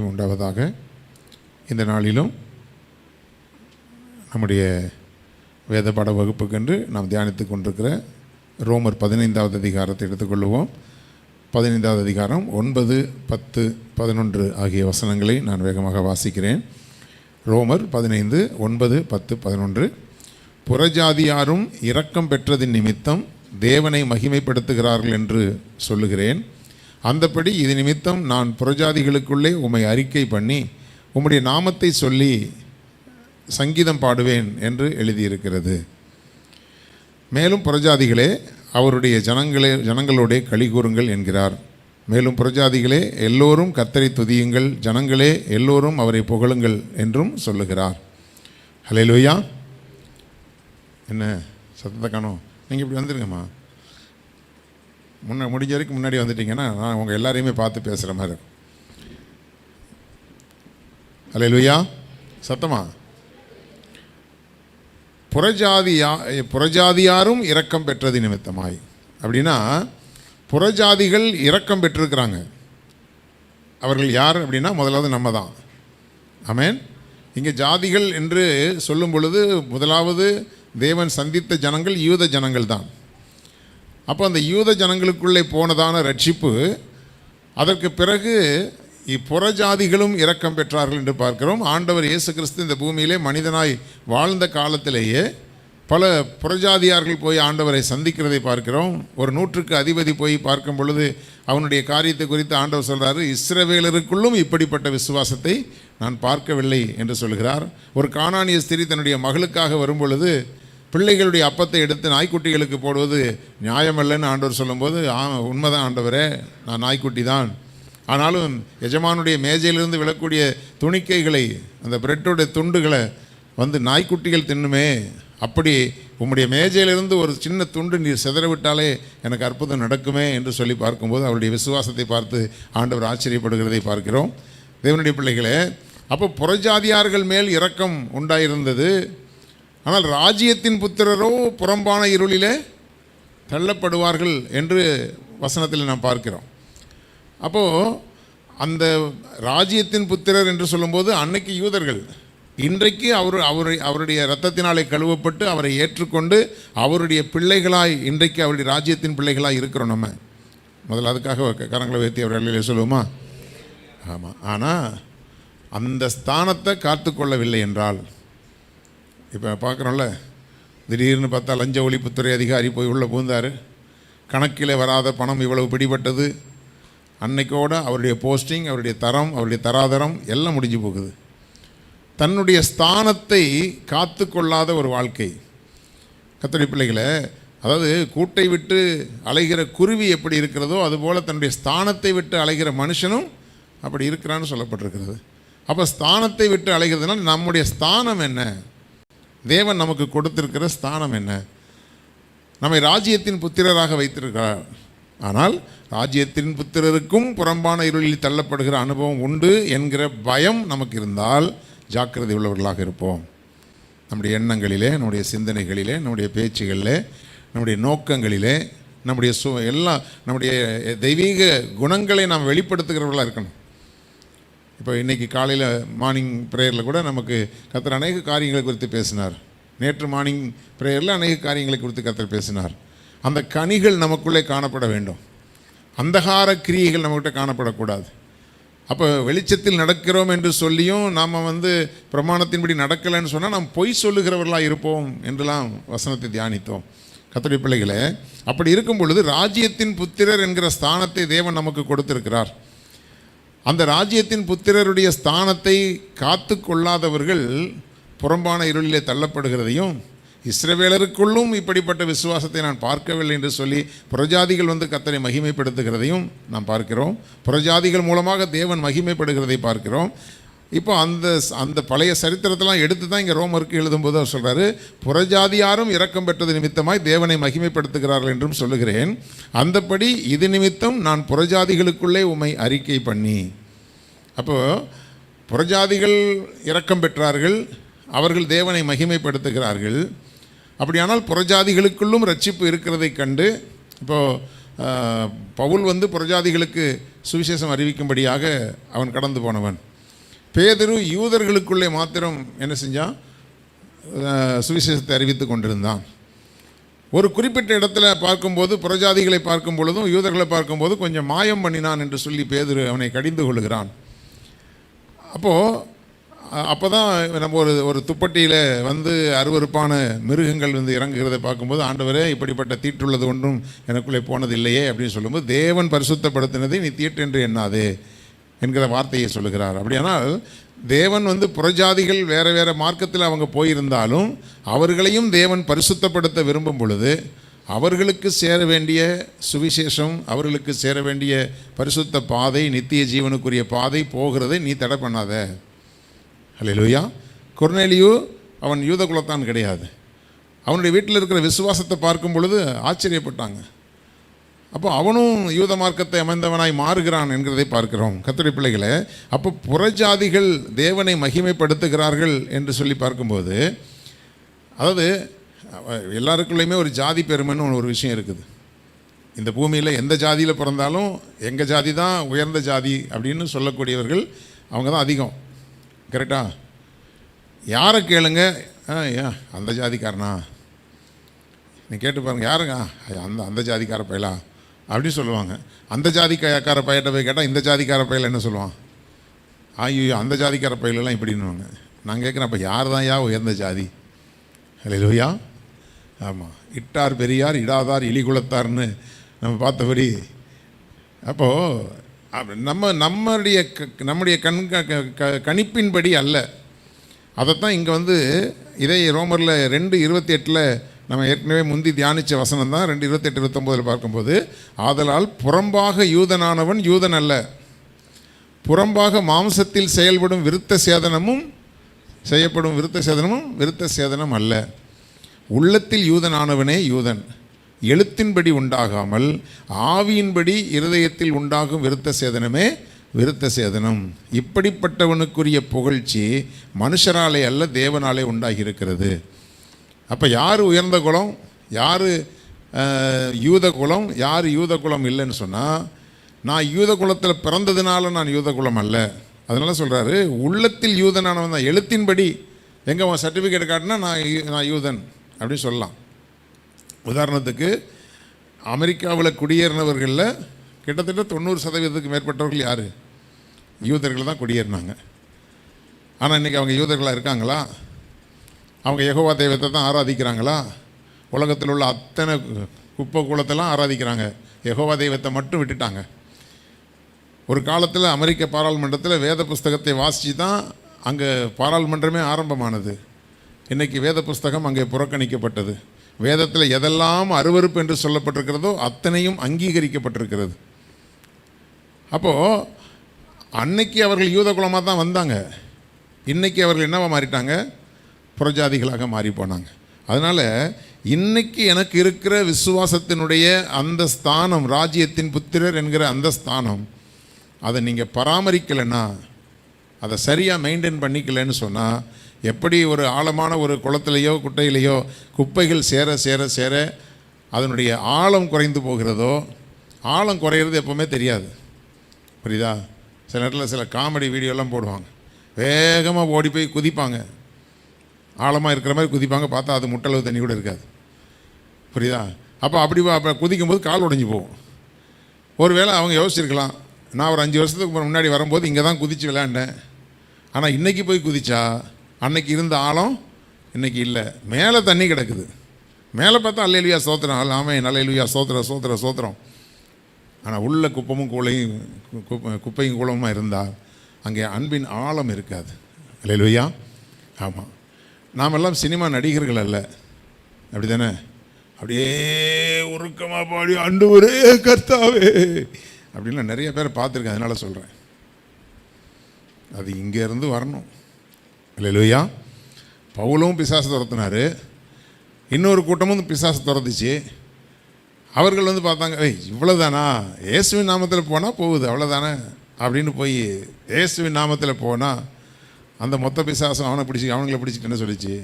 உண்டாவதாக. இந்த நாளிலும் நம்முடைய வேத பாட வகுப்புக்கென்று நாம் தியானித்து கொண்டிருக்கிற ரோமர் 15வது அதிகாரத்தை எடுத்துக்கொள்வோம். 15வது அதிகாரம் 9, 10, 11 ஆகிய வசனங்களை நான் வேகமாக வாசிக்கிறேன். ரோமர் 15, 9, 10, 11. புறஜாதியாரும் இரக்கம் பெற்றதின் நிமித்தம் தேவனை மகிமைப்படுத்துகிறார்கள் என்று சொல்லுகிறேன். அந்தபடி இது நிமித்தம் நான் புறஜாதிகளுக்குள்ளே உம்மை அறிக்கை பண்ணி உம்முடைய நாமத்தை சொல்லி சங்கீதம் பாடுவேன் என்று எழுதியிருக்கிறது. மேலும் புறஜாதிகளே அவருடைய ஜனங்களோடே களி கூறுங்கள் என்கிறார். மேலும் புறஜாதிகளே எல்லோரும் கர்த்தரை துதியுங்கள், ஜனங்களே எல்லோரும் அவரை புகழுங்கள் என்றும் சொல்லுகிறார். ஹல்லேலூயா. என்ன சத்தத்தை காணோம்? நீங்கள் இப்படி வந்துருங்கம்மா, முடிஞ்ச வரைக்கும் முன்னாடி வந்துட்டீங்கன்னா நான் உங்கள் எல்லாரையுமே பார்த்து பேசுகிற மாதிரி இருக்கும். ஹல்லேலூயா. சத்தமா. புறஜாதியாரும் இரக்கம் பெற்றது நிமித்தமாய். அப்படின்னா புறஜாதிகள் இரக்கம் பெற்றிருக்கிறாங்க. அவர்கள் யார் அப்படின்னா முதலாவது நம்ம தான். ஆமென். இங்கே ஜாதிகள் என்று சொல்லும் பொழுது முதலாவது தேவன் சந்தித்த ஜனங்கள் யூத ஜனங்கள் தான். அப்போ அந்த யூத ஜனங்களுக்குள்ளே போனதான ரட்சிப்பு, அதற்கு பிறகு புறஜாதிகளும் இரக்கம் பெற்றார்கள் என்று பார்க்கிறோம். ஆண்டவர் இயேசு கிறிஸ்து இந்த பூமியிலே மனிதனாய் வாழ்ந்த காலத்திலேயே பல புறஜாதியார்கள் போய் ஆண்டவரை சந்திக்கிறதை பார்க்கிறோம். ஒரு 100க்கு அதிபதி போய் பார்க்கும் பொழுது அவனுடைய காரியத்தை குறித்து ஆண்டவர் சொல்கிறாரு, இஸ்ரவேலருக்குள்ளும் இப்படிப்பட்ட விசுவாசத்தை நான் பார்க்கவில்லை என்று சொல்கிறார். ஒரு கானானிய ஸ்திரீ தன்னுடைய மகளுக்காக வரும் பொழுது பிள்ளைகளுடைய அப்பத்தை எடுத்து நாய்க்குட்டிகளுக்கு போடுவது நியாயமல்லன்னு ஆண்டவர் சொல்லும்போது, உண்மைதான் ஆண்டவரே, நான் நாய்க்குட்டி தான், ஆனாலும் எஜமானுடைய மேஜையிலிருந்து விழக்கூடிய துணிக்கைகளை, அந்த பிரெட்டோடைய துண்டுகளை வந்து நாய்க்குட்டிகள் தின்னுமே, அப்படி உம்முடைய மேஜையிலிருந்து ஒரு சின்ன துண்டு நீர் சிதறவிட்டாலே எனக்கு அற்புதம் நடக்குமே என்று சொல்லி பார்க்கும்போது அவருடைய விசுவாசத்தை பார்த்து ஆண்டவர் ஆச்சரியப்படுகிறதை பார்க்கிறோம். தேவனுடைய பிள்ளைகளே, அப்போ புறஜாதியார்கள் மேல் இரக்கம் உண்டாயிருந்தது. ஆனால் ராஜ்யத்தின் புத்திரரோ புறம்பான இருளிலே தள்ளப்படுவார்கள் என்று வசனத்தில் நாம் பார்க்கிறோம். அப்போது அந்த ராஜ்யத்தின் புத்திரர் என்று சொல்லும்போது அன்னைக்கு யூதர்கள், இன்றைக்கு அவருடைய இரத்தத்தினாலே கழுவப்பட்டு அவரை ஏற்றுக்கொண்டு அவருடைய பிள்ளைகளாய், இன்றைக்கு அவருடைய ராஜ்யத்தின் பிள்ளைகளாய் இருக்கிறோம். நம்ம முதல்ல அதுக்காக கரங்களை உயர்த்தி அவர்களிலே சொல்லுவோமா? ஆமாம். ஆனால் அந்த ஸ்தானத்தை காத்து கொள்ளவில்லை என்றால், இப்போ பார்க்குறோம்ல, திடீர்னு பார்த்தா லஞ்ச ஒழிப்புத்துறை அதிகாரி போய் உள்ளே பூந்தார், கணக்கில் வராத பணம் இவ்வளவு பிடிபட்டது, அன்னைக்கோடு அவருடைய போஸ்டிங், அவருடைய தரம், அவருடைய தராதரம் எல்லாம் முடிஞ்சு போகுது. தன்னுடைய ஸ்தானத்தை காத்து கொள்ளாத ஒரு வாழ்க்கை. கர்த்தருடைய பிள்ளைகளை, அதாவது கூட்டை விட்டு அலைகிற குருவி எப்படி இருக்கிறதோ அதுபோல் தன்னுடைய ஸ்தானத்தை விட்டு அலைகிற மனுஷனும் அப்படி இருக்கிறான்னு சொல்லப்பட்டிருக்கிறது. அப்போ ஸ்தானத்தை விட்டு அலைகிறதுனால நம்முடைய ஸ்தானம் என்ன? தேவன் நமக்கு கொடுத்திருக்கிற ஸ்தானம் என்ன? நம்மை ராஜ்யத்தின் புத்திரராக வைத்திருக்கிறார். ஆனால் ராஜ்யத்தின் புத்திரருக்கும் புறம்பான இருளில் தள்ளப்படுகிற அனுபவம் உண்டு என்கிற பயம் நமக்கு இருந்தால் ஜாக்கிரதை உள்ளவர்களாக இருப்போம். நம்முடைய எண்ணங்களிலே, நம்முடைய சிந்தனைகளிலே, நம்முடைய பேச்சுகளிலே, நம்முடைய நோக்கங்களிலே, நம்முடைய நம்முடைய தெய்வீக குணங்களை நாம் வெளிப்படுத்துகிறவர்களாக இருக்கணும். இப்போ இன்றைக்கி காலையில் மார்னிங் ப்ரேயரில் கூட நமக்கு கர்த்தர் அநேக காரியங்களை குறித்து பேசினார். நேற்று மார்னிங் ப்ரேயரில் அநேக காரியங்களை குறித்து கர்த்தர் பேசினார். அந்த கனிகள் நமக்குள்ளே காணப்பட வேண்டும். அந்தகார கிரியைகள் நம்மகிட்ட காணப்படக்கூடாது. அப்போ வெளிச்சத்தில் நடக்கிறோம் என்று சொல்லியும் நாம் பிரமாணத்தின்படி நடக்கலைன்னு சொன்னால் நாம் பொய் சொல்லுகிறவர்களாக இருப்போம் என்றெல்லாம் வசனத்தை தியானித்தோம். கர்த்தருடைய பிள்ளைகளே, அப்படி இருக்கும் பொழுது ராஜ்யத்தின் புத்திரர் என்கிற ஸ்தானத்தை தேவன் நமக்கு கொடுத்திருக்கிறார். அந்த ராஜ்யத்தின் புத்திரருடைய ஸ்தானத்தை காத்து கொள்ளாதவர்கள் புறம்பான இருளிலே தள்ளப்படுகிறதையும், இஸ்ரவேலருக்குள்ளும் இப்படிப்பட்ட விசுவாசத்தை நான் பார்க்கவில்லை என்று சொல்லி புறஜாதிகள் கர்த்தரை மகிமைப்படுத்துகிறதையும் நாம் பார்க்கிறோம். புறஜாதிகள் மூலமாக தேவன் மகிமைப்படுகிறதை பார்க்கிறோம். இப்போ அந்த பழைய சரித்திரத்தெல்லாம் எடுத்து தான் இங்கே ரோமருக்கு எழுதும்போது அவர் சொல்கிறாரு, புறஜாதியாரும் இரக்கம் பெற்றது நிமித்தமாய் தேவனை மகிமைப்படுத்துகிறார்கள் என்றும் சொல்லுகிறேன். அந்தபடி இது நிமித்தம் நான் புறஜாதிகளுக்குள்ளே உம்மை அறிக்கை பண்ணி. அப்போது புறஜாதிகள் இரக்கம் பெற்றார்கள், அவர்கள் தேவனை மகிமைப்படுத்துகிறார்கள். அப்படியானால் புறஜாதிகளுக்குள்ளும் ரட்சிப்பு இருக்கிறதை கண்டு, இப்போது பவுல் வந்து புறஜாதிகளுக்கு சுவிசேஷம் அறிவிக்கும்படியாக அவன் கடந்து போனவன். பேதுரு யூதர்களுக்குள்ளே மாத்திரம் என்ன செஞ்சான்? சுவிசேஷத்தை அறிவித்து கொண்டிருந்தான். ஒரு குறிப்பிட்ட இடத்துல பார்க்கும்போது புறஜாதிகளை பார்க்கும் பொழுதும் யூதர்களை பார்க்கும்போது கொஞ்சம் மாயம் பண்ணினான் என்று சொல்லி பேதுரு அவனை கடிந்து கொள்கிறான். அப்போ தான் நம்ம ஒரு துப்பட்டியில் வந்து அருவருப்பான மிருகங்கள் வந்து இறங்குகிறதை பார்க்கும்போது, ஆண்டவரே இப்படிப்பட்ட தீட்டுள்ளது ஒன்றும் எனக்குள்ளே போனது இல்லையே அப்படின்னு சொல்லும்போது, தேவன் பரிசுத்தப்படுத்தினதை நீ தீட்டு என்று எண்ணாதே என்கிற வார்த்தையை சொல்லுகிறார். அப்படியானால் தேவன் வந்து புறஜாதிகள் வேறு வேறு மார்க்கத்தில் அவங்க போயிருந்தாலும் அவர்களையும் தேவன் பரிசுத்தப்படுத்த விரும்பும் பொழுது அவர்களுக்கு சேர வேண்டிய சுவிசேஷம், அவர்களுக்கு சேர வேண்டிய பரிசுத்த பாதை, நித்திய ஜீவனுக்குரிய பாதை போகிறதை நீ தடை பண்ணாத. அல்லேலூயா. கொர்நேலியு அவன் யூத குலத்தான் கிடையாது. அவனுடைய வீட்டில் இருக்கிற விசுவாசத்தை பார்க்கும் பொழுது ஆச்சரியப்பட்டாங்க. அப்போ அவனும் யூத மார்க்கத்தை அமைந்தவனாய் மாறுகிறான் என்கிறதை பார்க்கிறோம். கர்த்தருடைய பிள்ளைகளே, அப்போ புறஜாதிகள் தேவனை மகிமைப்படுத்துகிறார்கள் என்று சொல்லி பார்க்கும்போது, அதாவது எல்லாருக்குள்ளேயுமே ஒரு ஜாதி பெருமைன்னு ஒரு விஷயம் இருக்குது. இந்த பூமியில் எந்த ஜாதியில் பிறந்தாலும் எங்கள் ஜாதி தான் உயர்ந்த ஜாதி அப்படின்னு சொல்லக்கூடியவர்கள் அவங்க தான் அதிகம். கரெக்டா? யாரை கேளுங்க, அந்த ஜாதிக்காரனா நீ கேட்டு பாருங்க, யாருங்க அந்த ஜாதிக்கார பயலா அப்படின்னு சொல்லுவாங்க. அந்த ஜாதிக்கார பையிட்ட போய் கேட்டால் இந்த ஜாதிக்கார பையில என்ன சொல்லுவான்? ஐயோ அந்த ஜாதிக்கார பையிலெல்லாம் இப்படின்னுவாங்க. நான் கேட்குறேன், அப்போ யார் தான் உயர்ந்த ஜாதி? அல்லேலூயா. ஆமாம், இட்டார் பெரியார் இடாதார் இலிகுலத்தார்னு நம்ம பார்த்தபடி, அப்போது நம்முடைய கணிப்பின்படி அல்ல. அதைத்தான் இங்கே வந்து இதே ரோமரில் 2:28 நம்ம ஏற்கனவே முந்தி தியானித்த வசனம் தான். 2:28-29 பார்க்கும்போது, ஆதலால் புறம்பாக யூதனானவன் யூதன் அல்ல, புறம்பாக மாம்சத்தில் செயல்படும் விருத்த சேதனமும் செய்யப்படும் விருத்த சேதனம் அல்ல, உள்ளத்தில் யூதனானவனே யூதன், எழுத்தின்படி உண்டாகாமல் ஆவியின்படி இருதயத்தில் உண்டாகும் விருத்த சேதனமே விருத்த சேதனம். இப்படிப்பட்டவனுக்குரிய புகழ்ச்சி மனுஷராலே அல்ல தேவனாலே உண்டாகி இருக்கிறது. அப்போ யார் உயர்ந்த குலம், யார் யூத குலம், யார் யூத குலம் இல்லைன்னு சொன்னால், நான் யூத குலத்தில் பிறந்ததுனால நான் யூத குலம் அல்ல. அதனால சொல்கிறாரு, உள்ளத்தில் யூதனானவன் தான். எழுத்தின்படி எங்கே அவன் சர்டிஃபிகேட் காட்டினா நான் யூதன் அப்படின்னு சொல்லலாம். உதாரணத்துக்கு அமெரிக்காவில் குடியேறினவர்களில் கிட்டத்தட்ட 90% மேற்பட்டவர்கள் யார்? யூதர்கள் தான் குடியேறினாங்க. ஆனால் இன்றைக்கி அவங்க யூதர்களாக இருக்காங்களா? அவங்க யெகோவா தெய்வத்தை தான் ஆராதிக்கிறாங்களா? உலகத்தில் உள்ள அத்தனை குப்பை கூலத்தெல்லாம் ஆராதிக்கிறாங்க, யெகோவா தெய்வத்தை மட்டும் விட்டுட்டாங்க. ஒரு காலத்தில் அமெரிக்க பாராளுமன்றத்தில் வேத புஸ்தகத்தை வாசித்து தான் அங்கே பாராளுமன்றமே ஆரம்பமானது. இன்றைக்கி வேத புஸ்தகம் அங்கே புறக்கணிக்கப்பட்டது. வேதத்தில் எதெல்லாம் அருவருப்பு என்று சொல்லப்பட்டிருக்கிறதோ அத்தனையும் அங்கீகரிக்கப்பட்டிருக்கிறது. அப்போது அன்னைக்கு அவர்கள் யூத குலமாக தான் வந்தாங்க, இன்றைக்கி அவர்கள் என்னவா மாறிட்டாங்க? புறஜாதிகளாக மாறி போனாங்க. அதனால் இன்னைக்கு எனக்கு இருக்கிற விசுவாசத்தினுடைய அந்த ஸ்தானம், ராஜ்யத்தின் புத்திரர் என்கிற அந்த ஸ்தானம், அதை நீங்கள் பராமரிக்கலைன்னா, அதை சரியாக மெயின்டைன் பண்ணிக்கலைன்னு சொன்னால், எப்படி ஒரு ஆழமான ஒரு குளத்திலேயோ குட்டையிலையோ குப்பைகள் சேர சேர சேர அதனுடைய ஆழம் குறைந்து போகிறதோ, ஆழம் குறையிறது எப்போவுமே தெரியாது. புரியுதா? சில நேரத்தில் சில காமெடி வீடியோலாம் போடுவாங்க, வேகமாக ஓடி போய் குதிப்பாங்க, ஆழமாக இருக்கிற மாதிரி குதிப்பாங்க, பார்த்தா அது முட்டளவு தண்ணி கூட இருக்காது. புரியுதா? அப்போ குதிக்கும்போது கால் உடைஞ்சி போகும். ஒருவேளை அவங்க யோசிச்சிருக்கலாம், நான் ஒரு 5 வருஷத்துக்கு முன்னாடி வரும்போது இங்கே தான் குதித்து விளையாண்டேன், ஆனால் இன்றைக்கி போய் குதிச்சா அன்னைக்கு இருந்த ஆழம் இன்றைக்கி இல்லை, மேலே தண்ணி கிடக்குது. மேலே பார்த்தா அல்லேலூயா ஸ்தோத்திரம், ஆமென் அல்லேலூயா ஸ்தோத்திரம் ஸ்தோத்திரம் ஸ்தோத்திரம். ஆனால் உள்ள குப்பையும் கூலமுமா இருந்தால் அங்கே அன்பின் ஆழம் இருக்காது. அல்லேலூயா. ஆமாம், நாம் எல்லாம் சினிமா நடிகர்கள் அல்ல, அப்படி தானே? அப்படியே உருக்கமாக பாடி ஆண்டவரே கர்த்தாவே அப்படின்லாம் நிறைய பேர் பார்த்துருக்கேன். அதனால் சொல்கிறேன், அது இங்கேருந்து வரணும். அல்லேலூயா. பவுலும் பிசாசு துரத்துனார், இன்னொரு கூட்டமும் பிசாசு துரத்துச்சு. அவர்கள் வந்து பார்த்தாங்க, இவ்வளோதானா, இயேசுவின் நாமத்தில் போனால் போகுது, அவ்வளோதானே அப்படின்னு போய் இயேசுவின் நாமத்தில் போனால் அந்த மொத்த பிசாசம் அவங்கள பிடிச்சிட்டு என்ன சொல்லிச்சு?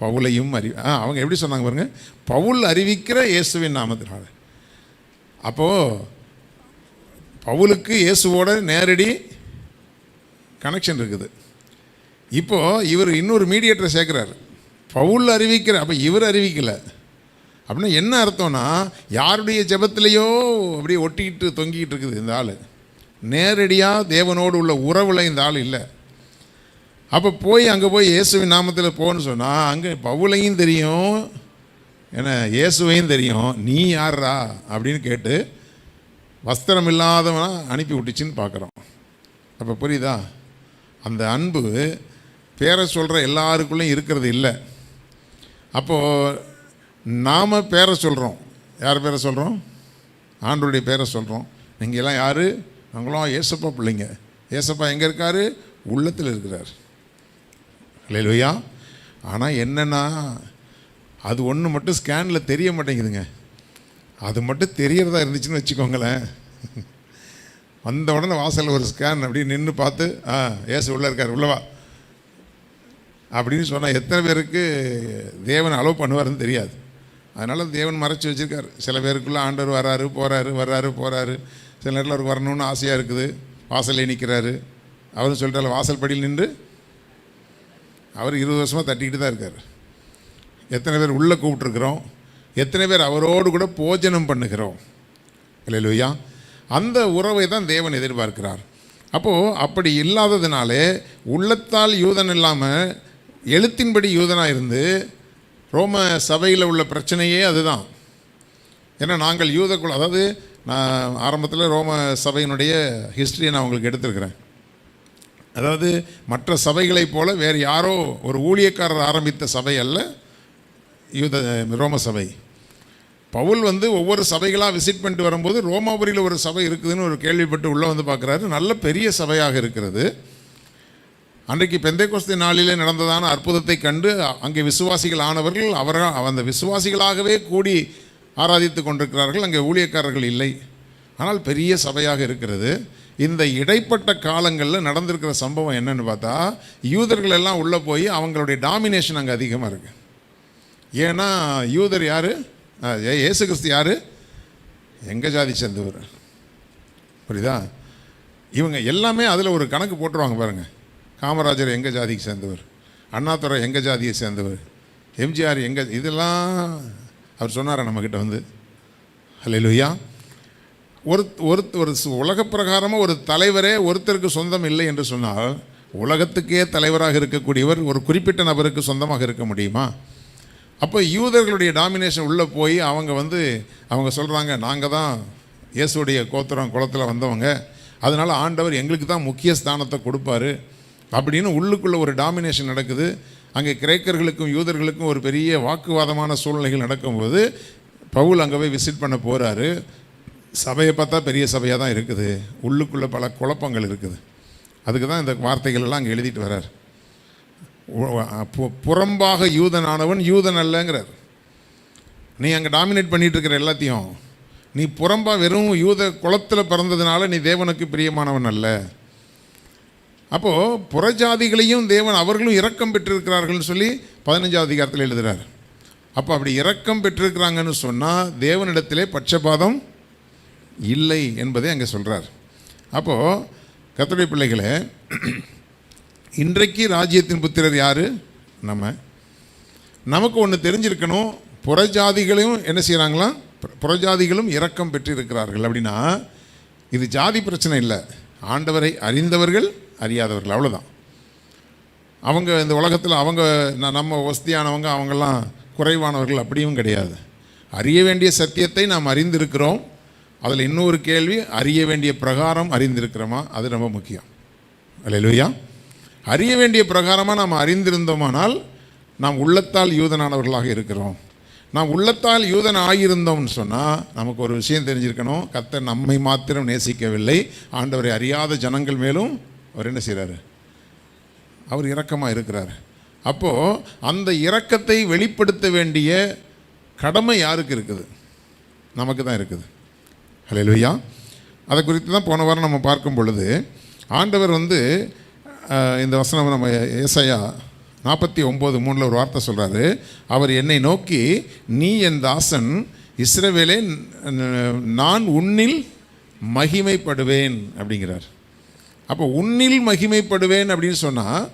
பவுலையும் அவங்க எப்படி சொன்னாங்க பாருங்க, பவுல் அறிவிக்கிற இயேசுவின் நாமத்தினால. அப்போது பவுலுக்கு இயேசுவோட நேரடி கனெக்ஷன் இருக்குது. இப்போது இவர் இன்னொரு மீடியேட்டரை சேர்க்குறாரு. பவுல் அறிவிக்கிற, அப்போ இவர் அறிவிக்கலை அப்படின்னா என்ன அர்த்தம்னா, யாருடைய ஜெபத்திலேயோ அப்படியே ஒட்டிக்கிட்டு தொங்கிக்கிட்டு இருக்குது இந்த ஆள். நேரடியாக தேவனோடு உள்ள உறவில் இந்த ஆள் இல்லை. அப்போ அங்கே போய் இயேசுவின் நாமத்தில் போன்னு சொன்னால் அங்கே பவுலையும் தெரியும், ஏன்னா இயேசுவையும் தெரியும். நீ யாரா அப்படின்னு கேட்டு வஸ்திரம் இல்லாதவனா அனுப்பி விட்டுச்சின்னு பார்க்குறோம். அப்போ புரியுதா? அந்த அன்பு பேரை சொல்கிற எல்லாருக்குள்ளேயும் இருக்கிறது இல்லை. அப்போது நாம் பேரை சொல்கிறோம். யார் பேரை சொல்கிறோம்? ஆண்டவருடைய பேரை சொல்கிறோம். நீங்கள் எல்லாம் யார்? நாங்களும் ஏசப்பா பிள்ளைங்க. ஏசப்பா எங்கே இருக்கார்? உள்ளத்தில் இருக்கிறார். அல்லேலூயா. ஆனால் என்னென்னா, அது ஒன்று மட்டும் ஸ்கேனில் தெரிய மாட்டேங்குதுங்க. அது மட்டும் தெரியறதா இருந்துச்சுன்னு வச்சுக்கோங்களேன், வந்த உடனே வாசலில் ஒரு ஸ்கேன் அப்படி நின்று பார்த்து ஏசு உள்ளே இருக்கார் உள்ளவா அப்படின்னு சொன்னால் எத்தனை பேருக்கு தேவன் அலோவ் பண்ணுவார்னு தெரியாது. அதனால் தேவன் மறைச்சி வச்சுருக்கார். சில பேருக்குள்ளே ஆண்டவர் வர்றாரு போகிறாரு. சில நேரத்தில் அவருக்கு வரணும்னு ஆசையாக இருக்குது, வாசலில் நிற்கிறாரு. அவரும் சொல்லிட்டாரு வாசல் படியில் நின்று அவர் 20 வருஷமாக தட்டிக்கிட்டு தான் இருக்கார். எத்தனை பேர் உள்ளே கூப்பிட்ருக்குறோம், எத்தனை பேர் அவரோடு கூட போஜனம் பண்ணுகிறோம். அல்லேலூயா. அந்த உறவை தான் தேவன் எதிர்பார்க்கிறார். அப்போது அப்படி இல்லாததுனாலே உள்ளத்தால் யூதன் இல்லாமல் எழுத்தின்படி யூதனாக இருந்து ரோம சபையில் உள்ள பிரச்சனையே அதுதான். ஏன்னா நாங்கள் யூதக்குள், அதாவது நான் ஆரம்பத்தில் ரோம சபையினுடைய ஹிஸ்ட்ரியை நான் உங்களுக்கு எடுத்திருக்கிறேன். அதாவது மற்ற சபைகளைப் போல வேறு யாரோ ஒரு ஊழியக்காரர் ஆரம்பித்த சபை அல்ல ரோம சபை. பவுல் ஒவ்வொரு சபைகளாக விசிட் பண்ணிட்டு வரும்போது ரோமாபுரியில் ஒரு சபை இருக்குதுன்னு ஒரு கேள்விப்பட்டு உள்ளே பார்க்குறாரு. நல்ல பெரிய சபையாக இருக்கிறது. அன்றைக்கு பெந்தைக்கோஸ்தே நாளிலே நடந்ததான அற்புதத்தை கண்டு அங்கே விசுவாசிகள் ஆனவர்கள் அந்த விசுவாசிகளாகவே கூடி ஆராதித்து கொண்டிருக்கிறார்கள். அங்கே ஊழியக்காரர்கள் இல்லை, ஆனால் பெரிய சபையாக இருக்கிறது. இந்த இடைப்பட்ட காலங்களில் நடந்திருக்கிற சம்பவம் என்னன்னு பார்த்தா, யூதர்கள் எல்லாம் உள்ளே போய் அவங்களுடைய டாமினேஷன் அங்கே அதிகமாக இருக்குது. ஏன்னா யூதர் யார்? இயேசு கிறிஸ்து யார்? எங்கள் ஜாதி சேர்ந்தவர். புரியுதா? இவங்க எல்லாமே அதில் ஒரு கணக்கு போட்டுருவாங்க பாருங்கள். காமராஜர் எங்கள் ஜாதிக்கு சேர்ந்தவர், அண்ணாதுரை எங்கள் ஜாதியை சேர்ந்தவர், எம்ஜிஆர் எங்கள், இதெல்லாம் அவர் சொன்னார் நம்மக்கிட்ட அல்லேலூயா. ஒரு உலக பிரகாரமாக ஒரு தலைவரே ஒருத்தருக்கு சொந்தம் இல்லை என்று சொன்னால், உலகத்துக்கே தலைவராக இருக்கக்கூடியவர் ஒரு குறிப்பிட்ட நபருக்கு சொந்தமாக இருக்க முடியுமா? அப்போ யூதர்களுடைய டாமினேஷன் உள்ளே போய் அவங்க சொல்கிறாங்க, நாங்கள் தான் இயேசுடைய கோத்திரம் குளத்தில் வந்தவங்க, அதனால் ஆண்டவர் எங்களுக்கு தான் முக்கிய ஸ்தானத்தை கொடுப்பாரு அப்படின்னு உள்ளுக்குள்ளே ஒரு டாமினேஷன் நடக்குது. அங்கே கிரேக்கர்களுக்கும் யூதர்களுக்கும் ஒரு பெரிய வாக்குவாதமான சூழ்நிலைகள் நடக்கும்போது பவுல் அங்கே போய் விசிட் பண்ண போகிறாரு. சபையை பார்த்தா பெரிய சபையாக தான் இருக்குது, உள்ளுக்குள்ளே பல குழப்பங்கள் இருக்குது. அதுக்கு தான் இந்த வார்த்தைகள் எல்லாம் அங்கே எழுதிட்டு வர்றார். புறம்பாக யூதனானவன் யூதன் அல்லங்கிறார். நீ அங்கே டாமினேட் பண்ணிகிட்டு இருக்கிற எல்லாத்தையும், நீ புறம்பாக வெறும் யூத குலத்தில் பிறந்ததுனால நீ தேவனுக்கு பிரியமானவன் அல்ல. அப்போது புறஜாதிகளையும் தேவன் அவர்களும் இரக்கம் பெற்றிருக்கிறார்கள்னு சொல்லி 15ஆம் அதிகாரத்தில் எழுதுகிறார். அப்போ அப்படி இரக்கம் பெற்றிருக்கிறாங்கன்னு சொன்னால் தேவனிடத்திலே பட்சபாதம் இல்லை என்பதை அங்கே சொல்கிறார். அப்போது கர்த்தருடைய பிள்ளைகளே, இன்றைக்கு ராஜ்யத்தின் புத்திரர் யார்? நமக்கு ஒன்று தெரிஞ்சிருக்கணும். புறஜாதிகளையும் என்ன செய்கிறாங்களாம்? புறஜாதிகளும் இரக்கம் பெற்றிருக்கிறார்கள். அப்படின்னா இது ஜாதி பிரச்சனை இல்லை, ஆண்டவரை அறிந்தவர்கள் அறியாதவர்கள், அவ்வளோதான். அவங்க இந்த உலகத்தில் நம்ம வசதியானவங்க, அவங்கெல்லாம் குறைவானவர்கள் அப்படியும் கிடையாது. அறிய வேண்டிய சத்தியத்தை நாம் அறிந்திருக்கிறோம். அதில் இன்னொரு கேள்வி, அறிய வேண்டிய பிரகாரம் அறிந்திருக்கிறோமா? அது ரொம்ப முக்கியம். அல்லேலூயா. அறிய வேண்டிய பிரகாரமாக நாம் அறிந்திருந்தோமானால் நாம் உள்ளத்தால் யூதனானவர்களாக இருக்கிறோம். நாம் உள்ளத்தால் யூதன் ஆகியிருந்தோம்னு சொன்னால் நமக்கு ஒரு விஷயம் தெரிஞ்சிருக்கணும். கர்த்தர் நம்மை மாத்திரம் நேசிக்கவில்லை, ஆண்டவரை அறியாத ஜனங்கள் மேலும் அவர் என்ன செய்கிறாரு? அவர் இரக்கமாக இருக்கிறார். அப்போது அந்த இரக்கத்தை வெளிப்படுத்த வேண்டிய கடமை யாருக்கு இருக்குது? நமக்கு தான் இருக்குது. அல்லேலூயா. அதை குறித்து தான் போன வாரம் நம்ம பார்க்கும் பொழுது ஆண்டவர் இந்த வசனம் நம்ம ஏசாயா 49:3 ஒரு வார்த்தை சொல்கிறாரு. அவர் என்னை நோக்கி, நீ என் தாசன், இஸ்ரவேலே நான் உன்னில் மகிமைப்படுவேன் அப்படிங்கிறார். அப்போ உன்னில் மகிமைப்படுவேன் அப்படின்னு சொன்னால்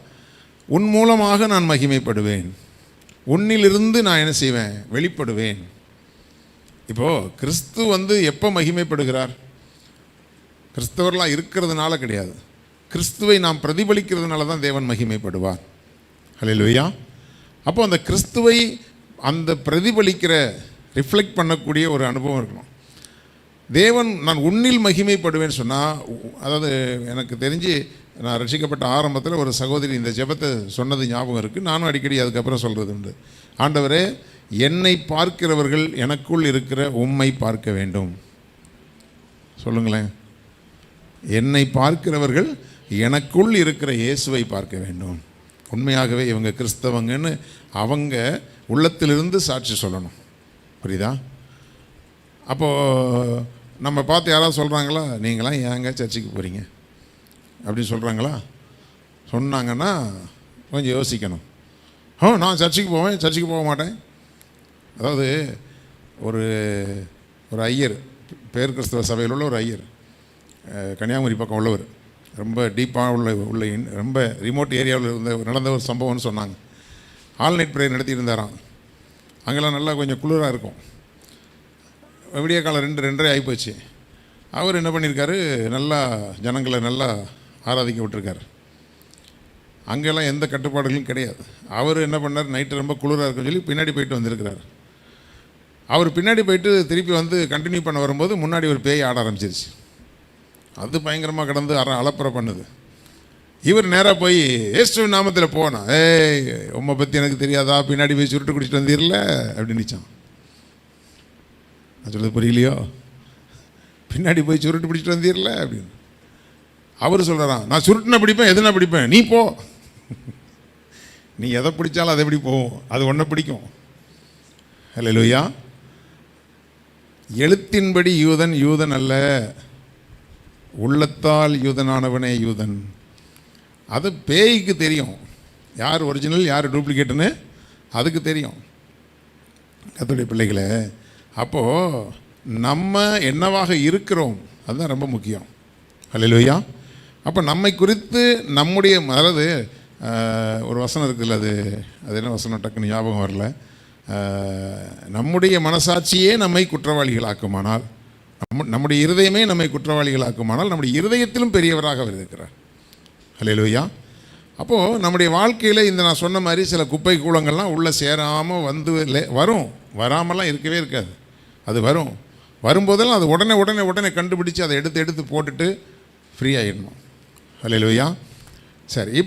உன் மூலமாக நான் மகிமைப்படுவேன், உன்னிலிருந்து நான் என்ன செய்வேன், வெளிப்படுவேன். இப்போது கிறிஸ்து எப்போ மகிமைப்படுகிறார்? கிறிஸ்தவர்களாக இருக்கிறதுனால கிடையாது, கிறிஸ்துவை நாம் பிரதிபலிக்கிறதுனால தான் தேவன் மகிமைப்படுவார். ஹல்லேலூயா. அப்போ அந்த கிறிஸ்துவை அந்த பிரதிபலிக்கிற ரிஃப்ளெக்ட் பண்ணக்கூடிய ஒரு அனுபவம் இருக்கணும். தேவன் நான் உன்னில் மகிமைப்படுவேன்னு சொன்னால், அதாவது எனக்கு தெரிஞ்சு நான் ரட்சிக்கப்பட்ட ஆரம்பத்தில் ஒரு சகோதரி இந்த ஜெபத்தை சொன்னது ஞாபகம் இருக்குது. நானும் அடிக்கடி அதுக்கப்புறம் சொல்கிறது உண்டு. ஆண்டவரே, என்னை பார்க்கிறவர்கள் எனக்குள் இருக்கிற உம்மை பார்க்க வேண்டும். சொல்லுங்களேன். என்னை பார்க்கிறவர்கள் எனக்குள் இருக்கிற இயேசுவை பார்க்க வேண்டும். உண்மையாகவே இவங்க கிறிஸ்தவங்கன்னு அவங்க உள்ளத்திலிருந்து சாட்சி சொல்லணும். புரியுதா? அப்போது நம்ம பார்த்து யாராவது சொல்கிறாங்களா, நீங்களாம் ஏங்க சர்ச்சுக்கு போகிறீங்க அப்படின்னு சொல்கிறாங்களா? சொன்னாங்கன்னா கொஞ்சம் யோசிக்கணும். நான் சர்ச்சுக்கு போவேன், சர்ச்சுக்கு போக மாட்டேன். அதாவது ஒரு ஒரு ஐயர், பேர் கிறிஸ்தவ சபையில் உள்ள ஒரு ஐயர், கன்னியாகுமரி பக்கம் உள்ளவர், ரொம்ப டீப்பாக உள்ள ரொம்ப ரிமோட் ஏரியாவில் நடந்த ஒரு சம்பவம்னு சொன்னாங்க. ஆல் நைட் ப்ரேயர் நடத்தியிருந்தாராம். அங்கெல்லாம் நல்லா கொஞ்சம் குளிராக இருக்கும். விடிய காலம் 2:30 ஆகிப்போச்சு. அவர் என்ன பண்ணியிருக்காரு, நல்லா ஜனங்களை நல்லா ஆராதிக்க விட்டுருக்கார். அங்கெல்லாம் எந்த கட்டுப்பாடுகளும் கிடையாது. அவர் என்ன பண்ணார், நைட்டு ரொம்ப குளிராக இருக்குன்னு சொல்லி பின்னாடி போயிட்டு வந்திருக்கிறார். அவர் பின்னாடி போயிட்டு திருப்பி கண்டினியூ பண்ண வரும்போது முன்னாடி ஒரு பேய் ஆட ஆரம்பிச்சிருச்சு. அது பயங்கரமாக கடந்து அலப்பறை பண்ணுது. இவர் நேராக போய் இயேசுவின் நாமத்தில் போனா, உம்மை பற்றி எனக்கு தெரியாதா, பின்னாடி போய் சுருட்டு குடிச்சிட்டு வந்தீர்ல அப்படின்னுச்சான். நான் சொல்கிறது புரியலையோ? பின்னாடி போய் சுருட்டு பிடிச்சிட்டு வந்தீர்ல அப்படின்னு. அவர் சொல்கிறாரான், நான் சுருட்டுனா பிடிப்பேன், எதுனா பிடிப்பேன், நீ போ. நீ எதை பிடிச்சாலும் அதை எப்படி போகும், அது ஒன்றை பிடிக்கும். ஹல்லேலூயா. எழுத்தின்படி யூதன் யூதன் அல்ல, உள்ளத்தால் யூதனானவனே யூதன். அது பேய்க்கு தெரியும், யார் ஒரிஜினல் யார் டூப்ளிகேட்டுன்னு அதுக்கு தெரியும். கர்த்தருடைய பிள்ளைகளே, அப்போது நம்ம என்னவாக இருக்கிறோம் அதுதான் ரொம்ப முக்கியம். ஹல்லேலூயா. அப்போ நம்மை குறித்து நம்முடைய, அதாவது ஒரு வசனம் இருக்குல்ல, அது என்ன வசனம் டக்குன்னு ஞாபகம் வரல. நம்முடைய மனசாட்சியே நம்மை குற்றவாளிகளாக்குமானால், நம்முடைய இருதயமே நம்மை குற்றவாளிகளாக்குமானால் நம்முடைய இருதயத்திலும் பெரியவராக அவர் இருக்கிறார். ஹல்லேலூயா. அப்போது நம்முடைய வாழ்க்கையில் இந்த நான் சொன்ன மாதிரி சில குப்பை கூலங்கள்லாம் உள்ளே சேராமல் வரும், வராமலாம் இருக்கவே இருக்காது. அது வரும்போதெல்லாம் அது உடனே கண்டுபிடிச்சு அதை எடுத்து போட்டுட்டு ஃப்ரீ ஆகிடணும். ஹல்லேலூயா. சரி,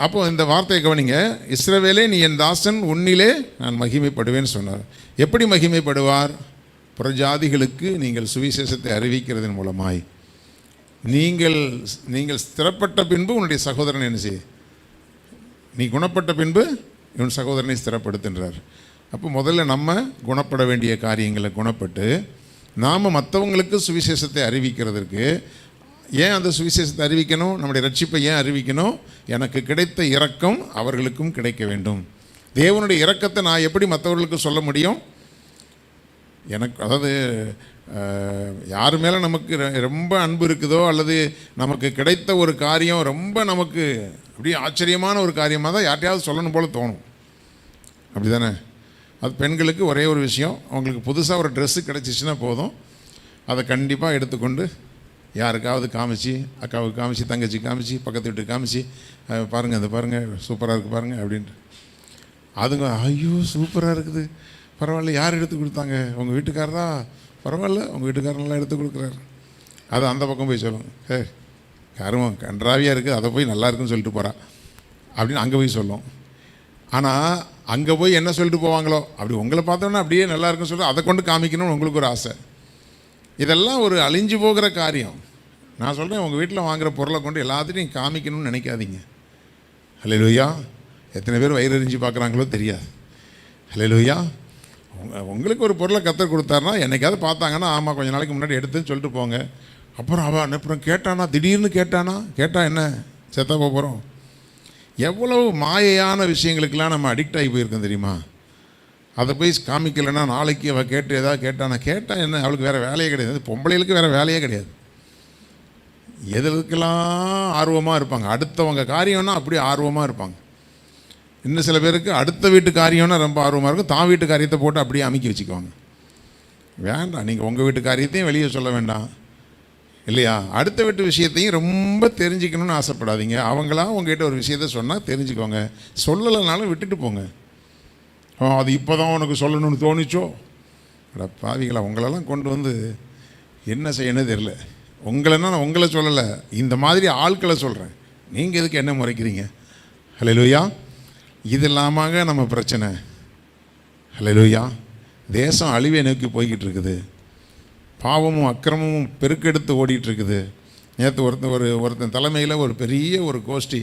அப்போது இந்த வார்த்தையை கவனிங்க. இஸ்ரவேலே நீ என் தாசன், உன்னிலே நான் மகிமைப்படுவேன்னு சொன்னார். எப்படி மகிமைப்படுவார்? புறஜாதிகளுக்கு நீங்கள் சுவிசேஷத்தை அறிவிக்கிறதன் மூலமாய். நீங்கள் ஸ்திரப்பட்ட பின்பு உன்னுடைய சகோதரன் என்ன செய்ய, நீ குணப்பட்ட பின்பு இவன் சகோதரனை ஸ்திரப்படுத்துன்றார். அப்போ முதல்ல நம்ம குணப்பட வேண்டிய காரியங்களை குணப்பட்டு நாம் மற்றவங்களுக்கு சுவிசேஷத்தை அறிவிக்கிறதுக்கு, ஏன் அந்த சுவிசேஷத்தை அறிவிக்கணும், நம்முடைய ரட்சிப்பை ஏன் அறிவிக்கணும்? எனக்கு கிடைத்த இரக்கம் அவர்களுக்கும் கிடைக்க வேண்டும். தேவனுடைய இரக்கத்தை நான் எப்படி மற்றவர்களுக்கு சொல்ல முடியும்? எனக்கு, அதாவது யார் மேலே நமக்கு ரொம்ப அன்பு இருக்குதோ, அல்லது நமக்கு கிடைத்த ஒரு காரியம் ரொம்ப நமக்கு அப்படியே ஆச்சரியமான ஒரு காரியமாக தான் யார்ட்டையாவது சொல்லணும் போல் தோணும். அப்படி தானே? அது பெண்களுக்கு ஒரே ஒரு விஷயம், அவங்களுக்கு புதுசாக ஒரு ட்ரெஸ்ஸு கிடச்சிச்சின்னா போதும், அதை கண்டிப்பாக எடுத்துக்கொண்டு யாருக்காவது காமிச்சு, அக்காவுக்கு காமிச்சு, தங்கச்சி காமிச்சு, பக்கத்து வீட்டுக்கு காமிச்சு, பாருங்கள் அதை பாருங்கள் சூப்பராக இருக்குது பாருங்கள் அப்படின்ட்டு. அதுங்க ஐயோ சூப்பராக இருக்குது, பரவாயில்ல, யார் எடுத்து கொடுத்தாங்க? உங்கள் வீட்டுக்காரரா? பரவாயில்ல, உங்கள் வீட்டுக்காரங்களாம் எடுத்து கொடுக்குறாரு. அது அந்த பக்கம் போய் சொல்லும், கருமம் கன்றாவியாக இருக்குது, அதை போய் நல்லா இருக்குன்னு சொல்லிட்டு போகிறா அப்படின்னு அங்கே போய் சொல்லும். ஆனால் அங்கே போய் என்ன சொல்லிட்டு போவாங்களோ, அப்படி உங்களை பார்த்தோன்னா அப்படியே நல்லா இருக்குன்னு சொல்லிட்டு அதை கொண்டு காமிக்கணும்னு உங்களுக்கு ஒரு ஆசை. இதெல்லாம் ஒரு அழிஞ்சு போகிற காரியம். நான் சொல்கிறேன், உங்கள் வீட்டில் வாங்குகிற பொருளை கொண்டு எல்லாத்தையும் காமிக்கணும்னு நினைக்காதீங்க. ஹல்லேலூயா. எத்தனை பேர் வயிறு எரிஞ்சு பார்க்குறாங்களோ தெரியாது. ஹல்லேலூயா. உங்களுக்கு ஒரு பொருளை கத்தர் கொடுத்தாருன்னா என்னைக்காவது பார்த்தாங்கன்னா, ஆமாம் கொஞ்சம் நாளைக்கு முன்னாடி எடுத்துன்னு சொல்லிட்டு போங்க. அப்புறம் கேட்டானா, திடீர்னு கேட்டால் என்ன செத்தா போகிறோம்? எவ்வளவு மாயையான விஷயங்களுக்கெல்லாம் நம்ம அடிக்ட் ஆகி போயிருக்கோம் தெரியுமா? அதை போய் காமிக்கலைன்னா நாளைக்கு அவள் கேட்டு ஏதாவது கேட்டானா கேட்டால் என்ன, அவளுக்கு வேறு வேலையே கிடையாது. பொம்பளைகளுக்கு வேறு வேலையே கிடையாது. எதுக்கெல்லாம் ஆர்வமாக இருப்பாங்க. அடுத்தவங்க காரியம்னா அப்படியே ஆர்வமாக இருப்பாங்க. இன்னும் சில பேருக்கு அடுத்த வீட்டு காரியம்னா ரொம்ப ஆர்வமாக இருக்கும். தான் வீட்டு காரியத்தை போட்டு அப்படியே அமுக்கி வச்சுக்குவாங்க. வேண்டாம், நீங்கள் உங்கள் வீட்டு காரியத்தையும் வெளியே சொல்ல வேண்டாம் இல்லையா? அடுத்த வீட்டு விஷயத்தையும் ரொம்ப தெரிஞ்சுக்கணும்னு ஆசைப்படாதீங்க. அவங்களா உங்ககிட்ட ஒரு விஷயத்த சொன்னால் தெரிஞ்சுக்கோங்க. சொல்லலைனாலும் விட்டுட்டு போங்க. அது இப்போ தான் உனக்கு சொல்லணும்னு தோணிச்சோ? அட பாவிகளா, உங்களெல்லாம் கொண்டு வந்து என்ன செய்யணும் தெரில. உங்களைன்னா நான் உங்களை சொல்லலை, இந்த மாதிரி ஆட்களை சொல்கிறேன். நீங்கள் எதுக்கு என்ன முறைக்கிறீங்க? ஹல்லேலூயா. இது இல்லாமல் நம்ம பிரச்சனை. ஹல்லேலூயா. தேசம் அழிவை நோக்கி போய்கிட்டு இருக்குது. பாவமும் அக்கிரமமும் பெருக்கெடுத்து ஓடிட்டுருக்குது. நேற்று ஒருத்தன் தலைமையில் ஒரு பெரிய ஒரு கோஷ்டி,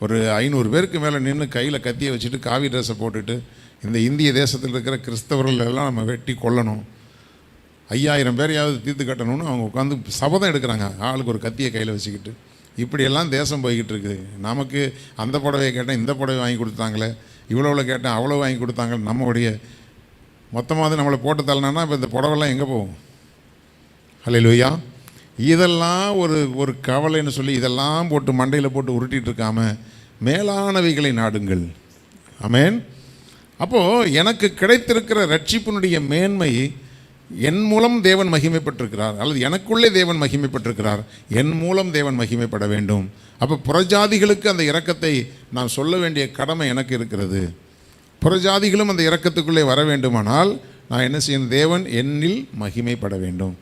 ஒரு 500 பேருக்கு மேலே நின்று கையில் கத்தியை வச்சுட்டு காவி ட்ரெஸ்ஸை போட்டுட்டு இந்த இந்திய தேசத்தில் இருக்கிற கிறிஸ்தவர்கள் எல்லாம் நம்ம வெட்டி கொல்லணும், 5000 பேரையாவது தீர்த்து கட்டணும்னு அவங்க உட்காந்து சபதம் எடுக்கிறாங்க. ஆளுக்கு ஒரு கத்தியை கையில் வச்சுக்கிட்டு. இப்படியெல்லாம் தேசம் போய்கிட்டு இருக்குது. நமக்கு அந்த புடவையை கேட்டேன், இந்த புடவை வாங்கி கொடுத்தாங்களே, இவ்வளோவில் கேட்டேன், அவ்வளோ வாங்கி கொடுத்தாங்க. நம்மளுடைய மொத்தமாக நம்மளை போட்டு தள்ளனா இப்போ இந்த புடவெல்லாம் எங்கே போகும்? ஹல்லேலூயா. இதெல்லாம் ஒரு கவலைன்னு சொல்லி இதெல்லாம் போட்டு மண்டையில் போட்டு உருட்டிகிட்டு இருக்காம மேலானவைகளை நாடுங்கள். ஆமென். அப்போது எனக்கு கிடைத்திருக்கிற ரட்சிப்பினுடைய மேன்மை, என் மூலம் தேவன் மகிமைப்பட்டிருக்கிறார், அல்லது எனக்குள்ளே தேவன் மகிமைப்பட்டிருக்கிறார், என் மூலம் தேவன் மகிமைப்பட வேண்டும். அப்போ புறஜாதிகளுக்கு அந்த இரக்கத்தை நான் சொல்ல வேண்டிய கடமை எனக்கு இருக்கிறது. புறஜாதிகளும் அந்த இரக்கத்துக்குள்ளே வர வேண்டுமானால் நான் என்ன செய்யணும்? தேவன் என்னில் மகிமைப்பட வேண்டும்.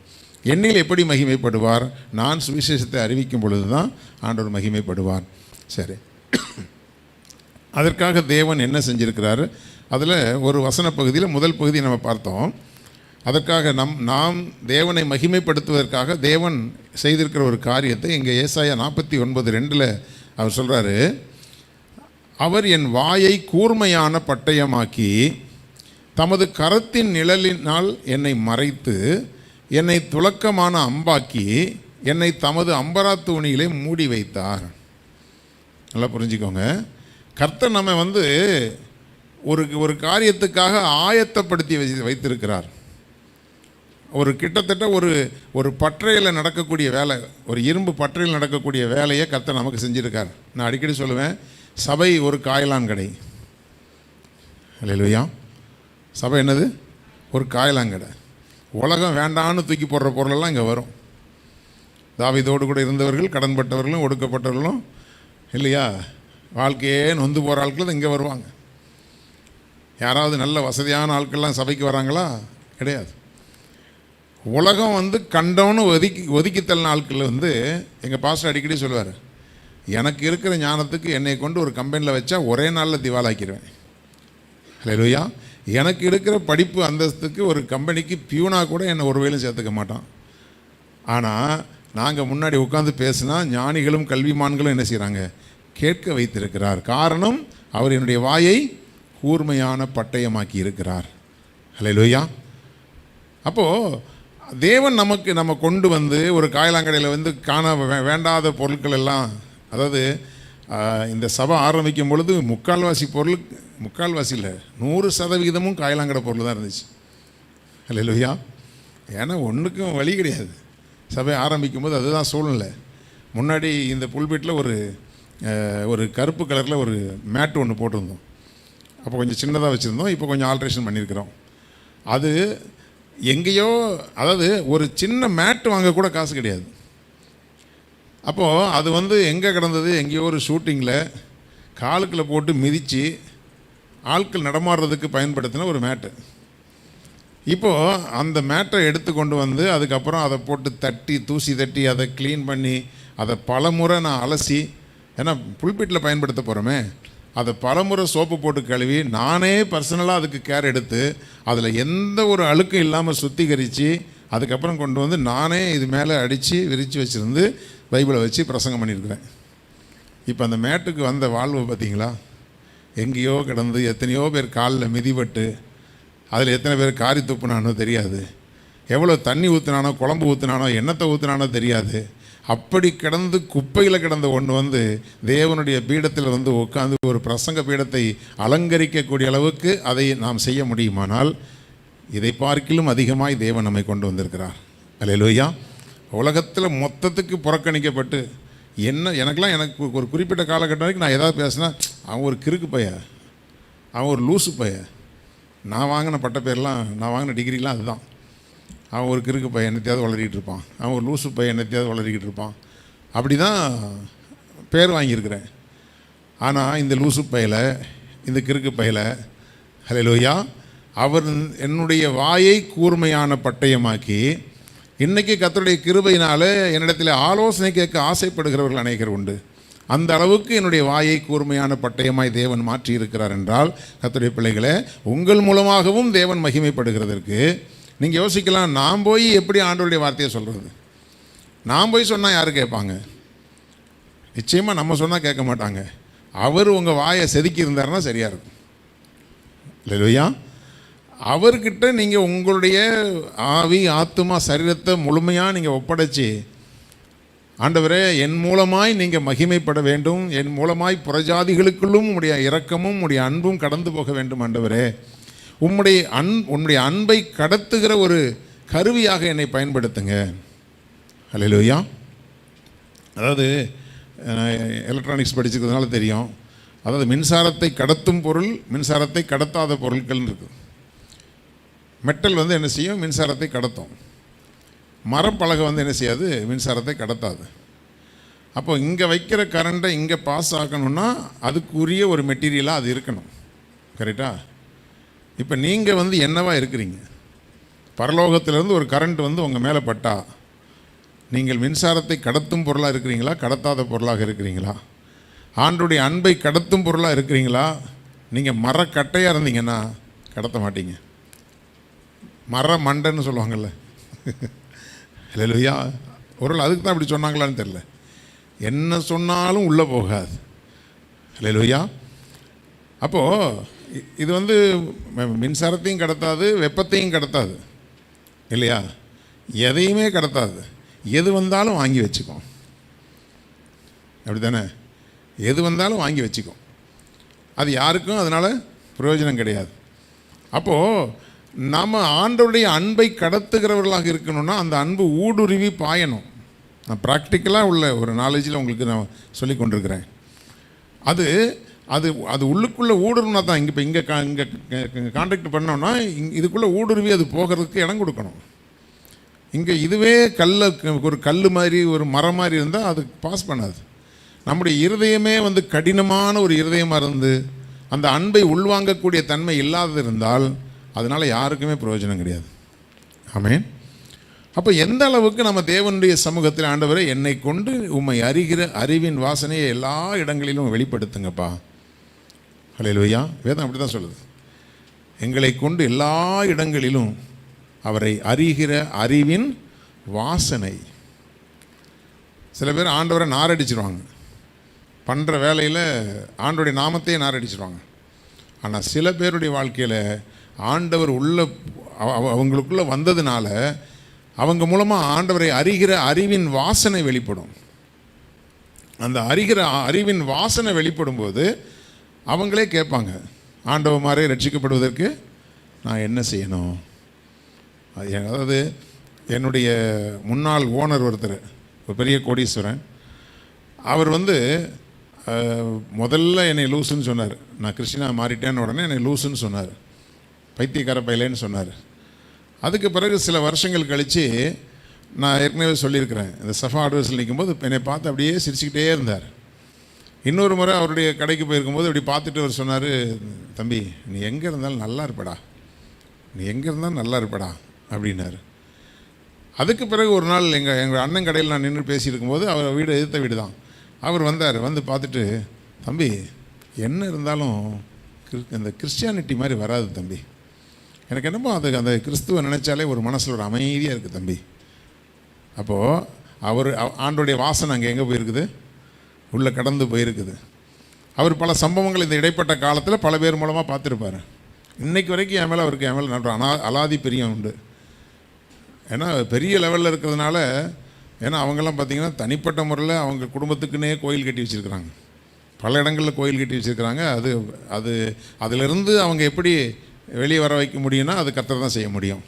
என்னில் எப்படி மகிமைப்படுவார்? நான் சுவிசேஷத்தை அறிவிக்கும் பொழுது தான் ஆண்டவர் மகிமைப்படுவார். சரி, அதற்காக தேவன் என்ன செஞ்சிருக்கிறாரு? அதில் ஒரு வசன பகுதியில் முதல் பகுதி நம்ம பார்த்தோம். அதற்காக நாம் தேவனை மகிமைப்படுத்துவதற்காக தேவன் செய்திருக்கிற ஒரு காரியத்தை இங்கே ஏசாயா 49:2 அவர் சொல்கிறாரு. அவர் என் வாயை கூர்மையான பட்டயமாக்கி தமது கரத்தின் நிழலினால் என்னை மறைத்து என்னை துலக்கமான அம்பாக்கி என்னை தமது அம்பராத்தூணியிலே மூடி வைத்தார். நல்லா புரிஞ்சுக்கோங்க. கர்த்தர் நம்ம ஒரு காரியத்துக்காக ஆயத்தப்படுத்தி வைத்திருக்கிறார். கிட்டத்தட்ட ஒரு பட்டறையில் நடக்கக்கூடிய வேலை, ஒரு இரும்பு பட்டறையில் நடக்கக்கூடிய வேலையை கர்த்தர் நமக்கு செஞ்சுருக்கார். நான் அடிக்கடி சொல்லுவேன், சபை ஒரு காயலான் கடை. அல்லேலூயா. சபை என்னது? ஒரு காயலாங்கடை. உலகம் வேண்டான்னு தூக்கி போடுற பொருளெல்லாம் இங்கே வரும். தாவீதோடு கூட இருந்தவர்கள், கடன்பட்டவர்களும் ஒடுக்கப்பட்டவர்களும் இல்லையா, வாழ்க்கையே நொந்து போகிற ஆட்கள் இங்கே வருவாங்க. யாராவது நல்ல வசதியான ஆட்கள்லாம் சபைக்கு வராங்களா? கிடையாது. உலகம் கண்டவனு ஒதுக்கி தள்ளின ஆட்கள் எங்கள் பாஸ்டர் அடிக்கடி சொல்லுவார், எனக்கு இருக்கிற ஞானத்துக்கு என்னை கொண்டு ஒரு கம்பெனியில் வச்சா ஒரே நாளில் திவாலாக்கிடுவேன். ஹல்லேலூயா. எனக்கு இருக்கிற படிப்பு அந்தஸ்துக்கு ஒரு கம்பெனிக்கு பியூனாக கூட என்னை ஒரு வேலையும் சேர்த்துக்க மாட்டான். ஆனால் நாங்கள் முன்னாடி உட்காந்து பேசினா ஞானிகளும் கல்விமான்களும் என்ன செய்கிறாங்க? கேட்க வைத்திருக்கிறார். காரணம், அவர் என்னுடைய வாயை கூர்மையான பட்டயமாக்கி இருக்கிறார். ஹல்லேலூயா. அப்போது தேவன் நம்ம கொண்டு ஒரு காயலாங்கடையில் காண வேண்டாத பொருட்கள் எல்லாம், அதாவது இந்த சபை ஆரம்பிக்கும் பொழுது முக்கால்வாசி இல்லை 100% காயலாங்கடை பொருள் தான் இருந்துச்சு. ஹல்லேலூயா. ஏன்னா ஒன்றுக்கும் வழி கிடையாது. சபை ஆரம்பிக்கும் போது அதுதான் சூழ்நிலை. முன்னாடி இந்த புல்பீட்டில் ஒரு கருப்பு கலரில் ஒரு மேட்டு ஒன்று போட்டிருந்தோம். அப்போ கொஞ்சம் சின்னதாக வச்சுருந்தோம். இப்போ கொஞ்சம் ஆல்ட்ரேஷன் பண்ணியிருக்கிறோம். அது எங்கேயோ, அதாவது ஒரு சின்ன மேட்டு வாங்க கூட காசு கிடையாது. அப்போது அது எங்கே கிடந்தது? எங்கேயோ ஒரு ஷூட்டிங்கில் காலுக்குள்ளே போட்டு மிதித்து ஆட்கள் நடமாடுறதுக்கு பயன்படுத்தின ஒரு மேட்டு. இப்போது அந்த மேட்டை எடுத்து கொண்டு அதுக்கப்புறம் அதை போட்டு தூசி தட்டி அதை க்ளீன் பண்ணி அதை பலமுறை நான் அலசி, ஏன்னா புல்பீட்டில் பயன்படுத்த போகிறோமே, அதை பலமுறை சோப்பு போட்டு கழுவி நானே பர்சனலாக அதுக்கு கேர் எடுத்து அதில் எந்த ஒரு அழுக்கும் இல்லாமல் சுத்திகரித்து அதுக்கப்புறம் கொண்டு நானே இது மேலே அடித்து விரித்து வச்சுருந்து பைபிளை வச்சு பிரசங்கம் பண்ணியிருக்கிறேன். இப்போ அந்த மேட்டுக்கு வந்த வாழ்வு பார்த்தீங்களா? எங்கேயோ கிடந்து எத்தனையோ பேர் காலில் மிதிபட்டு அதில் எத்தனை பேர் காரி துப்புனானோ தெரியாது, எவ்வளோ தண்ணி ஊற்றுனானோ, குழம்பு ஊற்றுனானோ, எண்ணத்தை ஊற்றுனானோ தெரியாது. அப்படி கிடந்து குப்பையில் கிடந்த ஒன்று வந்து தேவனுடைய பீடத்தில் வந்து உட்காந்து ஒரு பிரசங்க பீடத்தை அலங்கரிக்கக்கூடிய அளவுக்கு அதை நாம் செய்ய முடியுமானால் இதை பார்க்கிலும் அதிகமாய் தேவன் நம்மை கொண்டு வந்திருக்கிறார். அல்லேலூயா. உலகத்தில் மொத்தத்துக்கு புறக்கணிக்கப்பட்டு எனக்கு ஒரு குறிப்பிட்ட காலகட்டம் வரைக்கும் நான் ஏதாவது பேசினா அவன் ஒரு கிறுக்கு பைய, அவன் ஒரு லூசு பைய, நான் வாங்கின பட்ட பேர்லாம் நான் வாங்கின டிகிரிலாம் அதுதான், அவன் ஒரு கிறுக்கு பையன் என்னத்தையாவது வளரிக்கிட்டு இருப்பான், அவன் ஒரு லூசு பையன் என்னத்தையாவது வளரிக்கிட்டு இருப்பான், அப்படி தான் பேர் வாங்கியிருக்கிறேன். ஆனால் இந்த லூசு பையில், இந்த கிறுக்கு பையில், ஹல்லேலூயா, அவர் என்னுடைய வாயை கூர்மையான பட்டயமாக்கி இன்றைக்கி கர்த்தருடைய கிருபையினால் என்னிடத்தில் ஆலோசனை கேட்க ஆசைப்படுகிறவர்கள் அநேகர் உண்டு. அந்த அளவுக்கு என்னுடைய வாயை கூர்மையான பட்டயமாய் தேவன் மாற்றி இருக்கிறார் என்றால், கர்த்தருடைய பிள்ளைகளே, உங்கள் மூலமாகவும் தேவன் மகிமைப்படுகிறதற்கு நீங்கள் யோசிக்கலாம், நான் போய் எப்படி ஆண்டவருடைய வார்த்தையை சொல்கிறது? நான் போய் சொன்னால் யார் கேட்பாங்க? நிச்சயமாக நம்ம சொன்னால் கேட்க மாட்டாங்க. அவர் உங்கள் வாயை செதுக்கி இருந்தாருன்னா சரியாக இருக்கும். இல்லையா? அவர்கிட்ட நீங்கள் உங்களுடைய ஆவி, ஆத்துமா, சரீரத்தை முழுமையாக நீங்கள் ஒப்படைச்சி, ஆண்டவரே என் மூலமாய் நீங்கள் மகிமைப்பட வேண்டும், என் மூலமாய் புறஜாதிகளுக்குள்ளும் உம்முடைய இரக்கமும் உம்முடைய அன்பும் கடந்து போக வேண்டும், ஆண்டவரே உம்முடைய அன்பை கடத்துகிற ஒரு கருவியாக என்னை பயன்படுத்துங்க. அல்லேலூயா. அதாவது எலக்ட்ரானிக்ஸ் படிச்சுக்கிறதுனால தெரியும். அதாவது மின்சாரத்தை கடத்தும் பொருள், மின்சாரத்தை கடத்தாத பொருட்கள்னு இருக்குது. மெட்டல் வந்து என்ன செய்யும்? மின்சாரத்தை கடத்தும். மரப்பலகை வந்து என்ன செய்யாது? மின்சாரத்தை கடத்தாது. அப்போ இங்கே வைக்கிற கரண்ட்டை இங்கே பாஸ் ஆகணும்னா அதுக்குரிய ஒரு மெட்டீரியலாக அது இருக்கணும். கரெக்டா? இப்போ நீங்கள் வந்து என்னவா இருக்கிறீங்க? பரலோகத்திலேருந்து ஒரு கரண்ட் வந்து உங்கள் மேலே பட்டா நீங்கள் மின்சாரத்தை கடத்தும் பொருளாக இருக்கிறீங்களா, கடத்தாத பொருளாக இருக்கிறீங்களா? ஆண்டவருடைய அன்பை கடத்தும் பொருளாக இருக்கிறீங்களா? நீங்கள் மரக்கட்டையாக இருந்தீங்கன்னா கடத்த மாட்டீங்க. மர மண்டைன்னு சொல்லுவாங்கள்ல. இல்லையா? ஒரு அதுக்கு தான் அப்படி சொன்னாங்களான்னு தெரில. என்ன சொன்னாலும் உள்ளே போகாது. இல்லையா? அப்போது இது வந்து மின்சாரத்தையும் கடத்தாது, வெப்பத்தையும் கடத்தாது, இல்லையா? எதையுமே கடத்தாது. எது வந்தாலும் வாங்கி வச்சுக்கோம். அப்படி தானே? எது வந்தாலும் வாங்கி வச்சுக்கோம். அது யாருக்கும் அதனால் பிரயோஜனம் கிடையாது. அப்போது நம்ம ஆண்டவருடைய அன்பை கடத்துகிறவர்களாக இருக்கணும்னா அந்த அன்பு ஊடுருவி பாயணும். நான் ப்ராக்டிக்கலாக உள்ள ஒரு நாலேஜில் உங்களுக்கு நான் சொல்லி கொண்டிருக்கிறேன். அது அது அது உள்ளுக்குள்ளே ஊடுருவினா தான் இங்கே இங்கே கான்டாக்ட் பண்ணோன்னா இதுக்குள்ளே ஊடுருவி அது போகிறதுக்கு இடம் கொடுக்கணும். இங்கே இதுவே ஒரு கல் மாதிரி ஒரு மரம் மாதிரி இருந்தால் அது பாஸ் பண்ணாது. நம்முடைய இருதயமே வந்து கடினமான ஒரு இருதயமாக இருந்து அந்த அன்பை உள்வாங்கக்கூடிய தன்மை இல்லாதது இருந்தால் அதனால் யாருக்குமே பிரயோஜனம் கிடையாது. ஆமென். அப்போ எந்த அளவுக்கு நம்ம தேவனுடைய சமூகத்தில், ஆண்டவரை என்னை கொண்டு உம்மை அறிகிற அறிவின் வாசனையை எல்லா இடங்களிலும் வெளிப்படுத்துங்கப்பா. ஹல்லேலூயா. வேதம் அப்படி தான் சொல்லுது. எங்களை கொண்டு எல்லா இடங்களிலும் அவரை அறிகிற அறிவின் வாசனை. சில பேர் ஆண்டவரை நாரடிச்சிருவாங்க. பண்ணுற வேலையில் ஆண்டவருடைய நாமத்தையே நாரடிச்சிருவாங்க. ஆனால் சில பேருடைய வாழ்க்கையில் ஆண்டவர் அவங்களுக்குள்ளே வந்ததுனால அவங்க மூலமாக ஆண்டவரை அறிகிற அறிவின் வாசனை வெளிப்படும். அந்த அறிகிற அறிவின் வாசனை வெளிப்படும் போது அவங்களே கேட்பாங்க, ஆண்டவர் மாதிரி ரட்சிக்கப்படுவதற்கு நான் என்ன செய்யணும்? அதாவது என்னுடைய முன்னாள் ஓனர் ஒருத்தர், ஒரு பெரிய கோடீஸ்வரன், அவர் வந்து முதல்ல என்னை லூசுன்னு சொன்னார். நான் கிறிஸ்டினாக மாறிட்டேன்னு உடனே என்னை லூசுன்னு சொன்னார், பைத்தியக்கார பையலேன்னு சொன்னார். அதுக்கு பிறகு சில வருஷங்கள் கழித்து, நான் ஏற்கனவே சொல்லியிருக்கிறேன், இந்த சஃபா ஆர்டர்ஸில் நிற்கும்போது என்னை பார்த்து அப்படியே சிரிச்சுக்கிட்டே இருந்தார். இன்னொரு முறை அவருடைய கடைக்கு போயிருக்கும்போது அப்படி பார்த்துட்டு அவர் சொன்னார், தம்பி நீ எங்கே இருந்தாலும் நல்லா இருப்படா, நீ எங்கே இருந்தாலும் நல்லா இருப்படா அப்படின்னாரு. அதுக்கு பிறகு ஒரு நாள் எங்கள் அண்ணன் கடையில் நான் நின்று பேசியிருக்கும்போது, அவர் வீடு எதிர்த்த வீடு தான், அவர் வந்தார். வந்து பார்த்துட்டு, தம்பி என்ன இருந்தாலும் இந்த கிறிஸ்டியானிட்டி மாதிரி வராது தம்பி, எனக்கு என்னமோ அது அந்த கிறிஸ்துவை நினச்சாலே ஒரு மனசில் ஒரு அமைதியாக இருக்குது தம்பி. அப்போது அவர் ஆண்டோடைய வாசனை அங்கே எங்கே போயிருக்குது? உள்ளே கடந்து போயிருக்குது. அவர் பல சம்பவங்கள் இந்த இடைப்பட்ட காலத்தில் பல பேர் மூலமாக பார்த்துருப்பார். இன்றைக்கு வரைக்கும் என் மேலே அவருக்கு என் மேலே அலாதி பிரியம் உண்டு. ஏன்னா பெரிய லெவலில் இருக்கிறதுனால ஏன்னா அவங்கெல்லாம் பார்த்திங்கன்னா தனிப்பட்ட முறையில் அவங்க குடும்பத்துக்குன்னே கோயில் கட்டி வச்சுருக்குறாங்க. பல இடங்களில் கோயில் கட்டி வச்சுருக்கிறாங்க. அதிலிருந்து அவங்க எப்படி வெளியே வர வைக்க முடியும்னா அது கர்த்தர் தான் செய்ய முடியும்.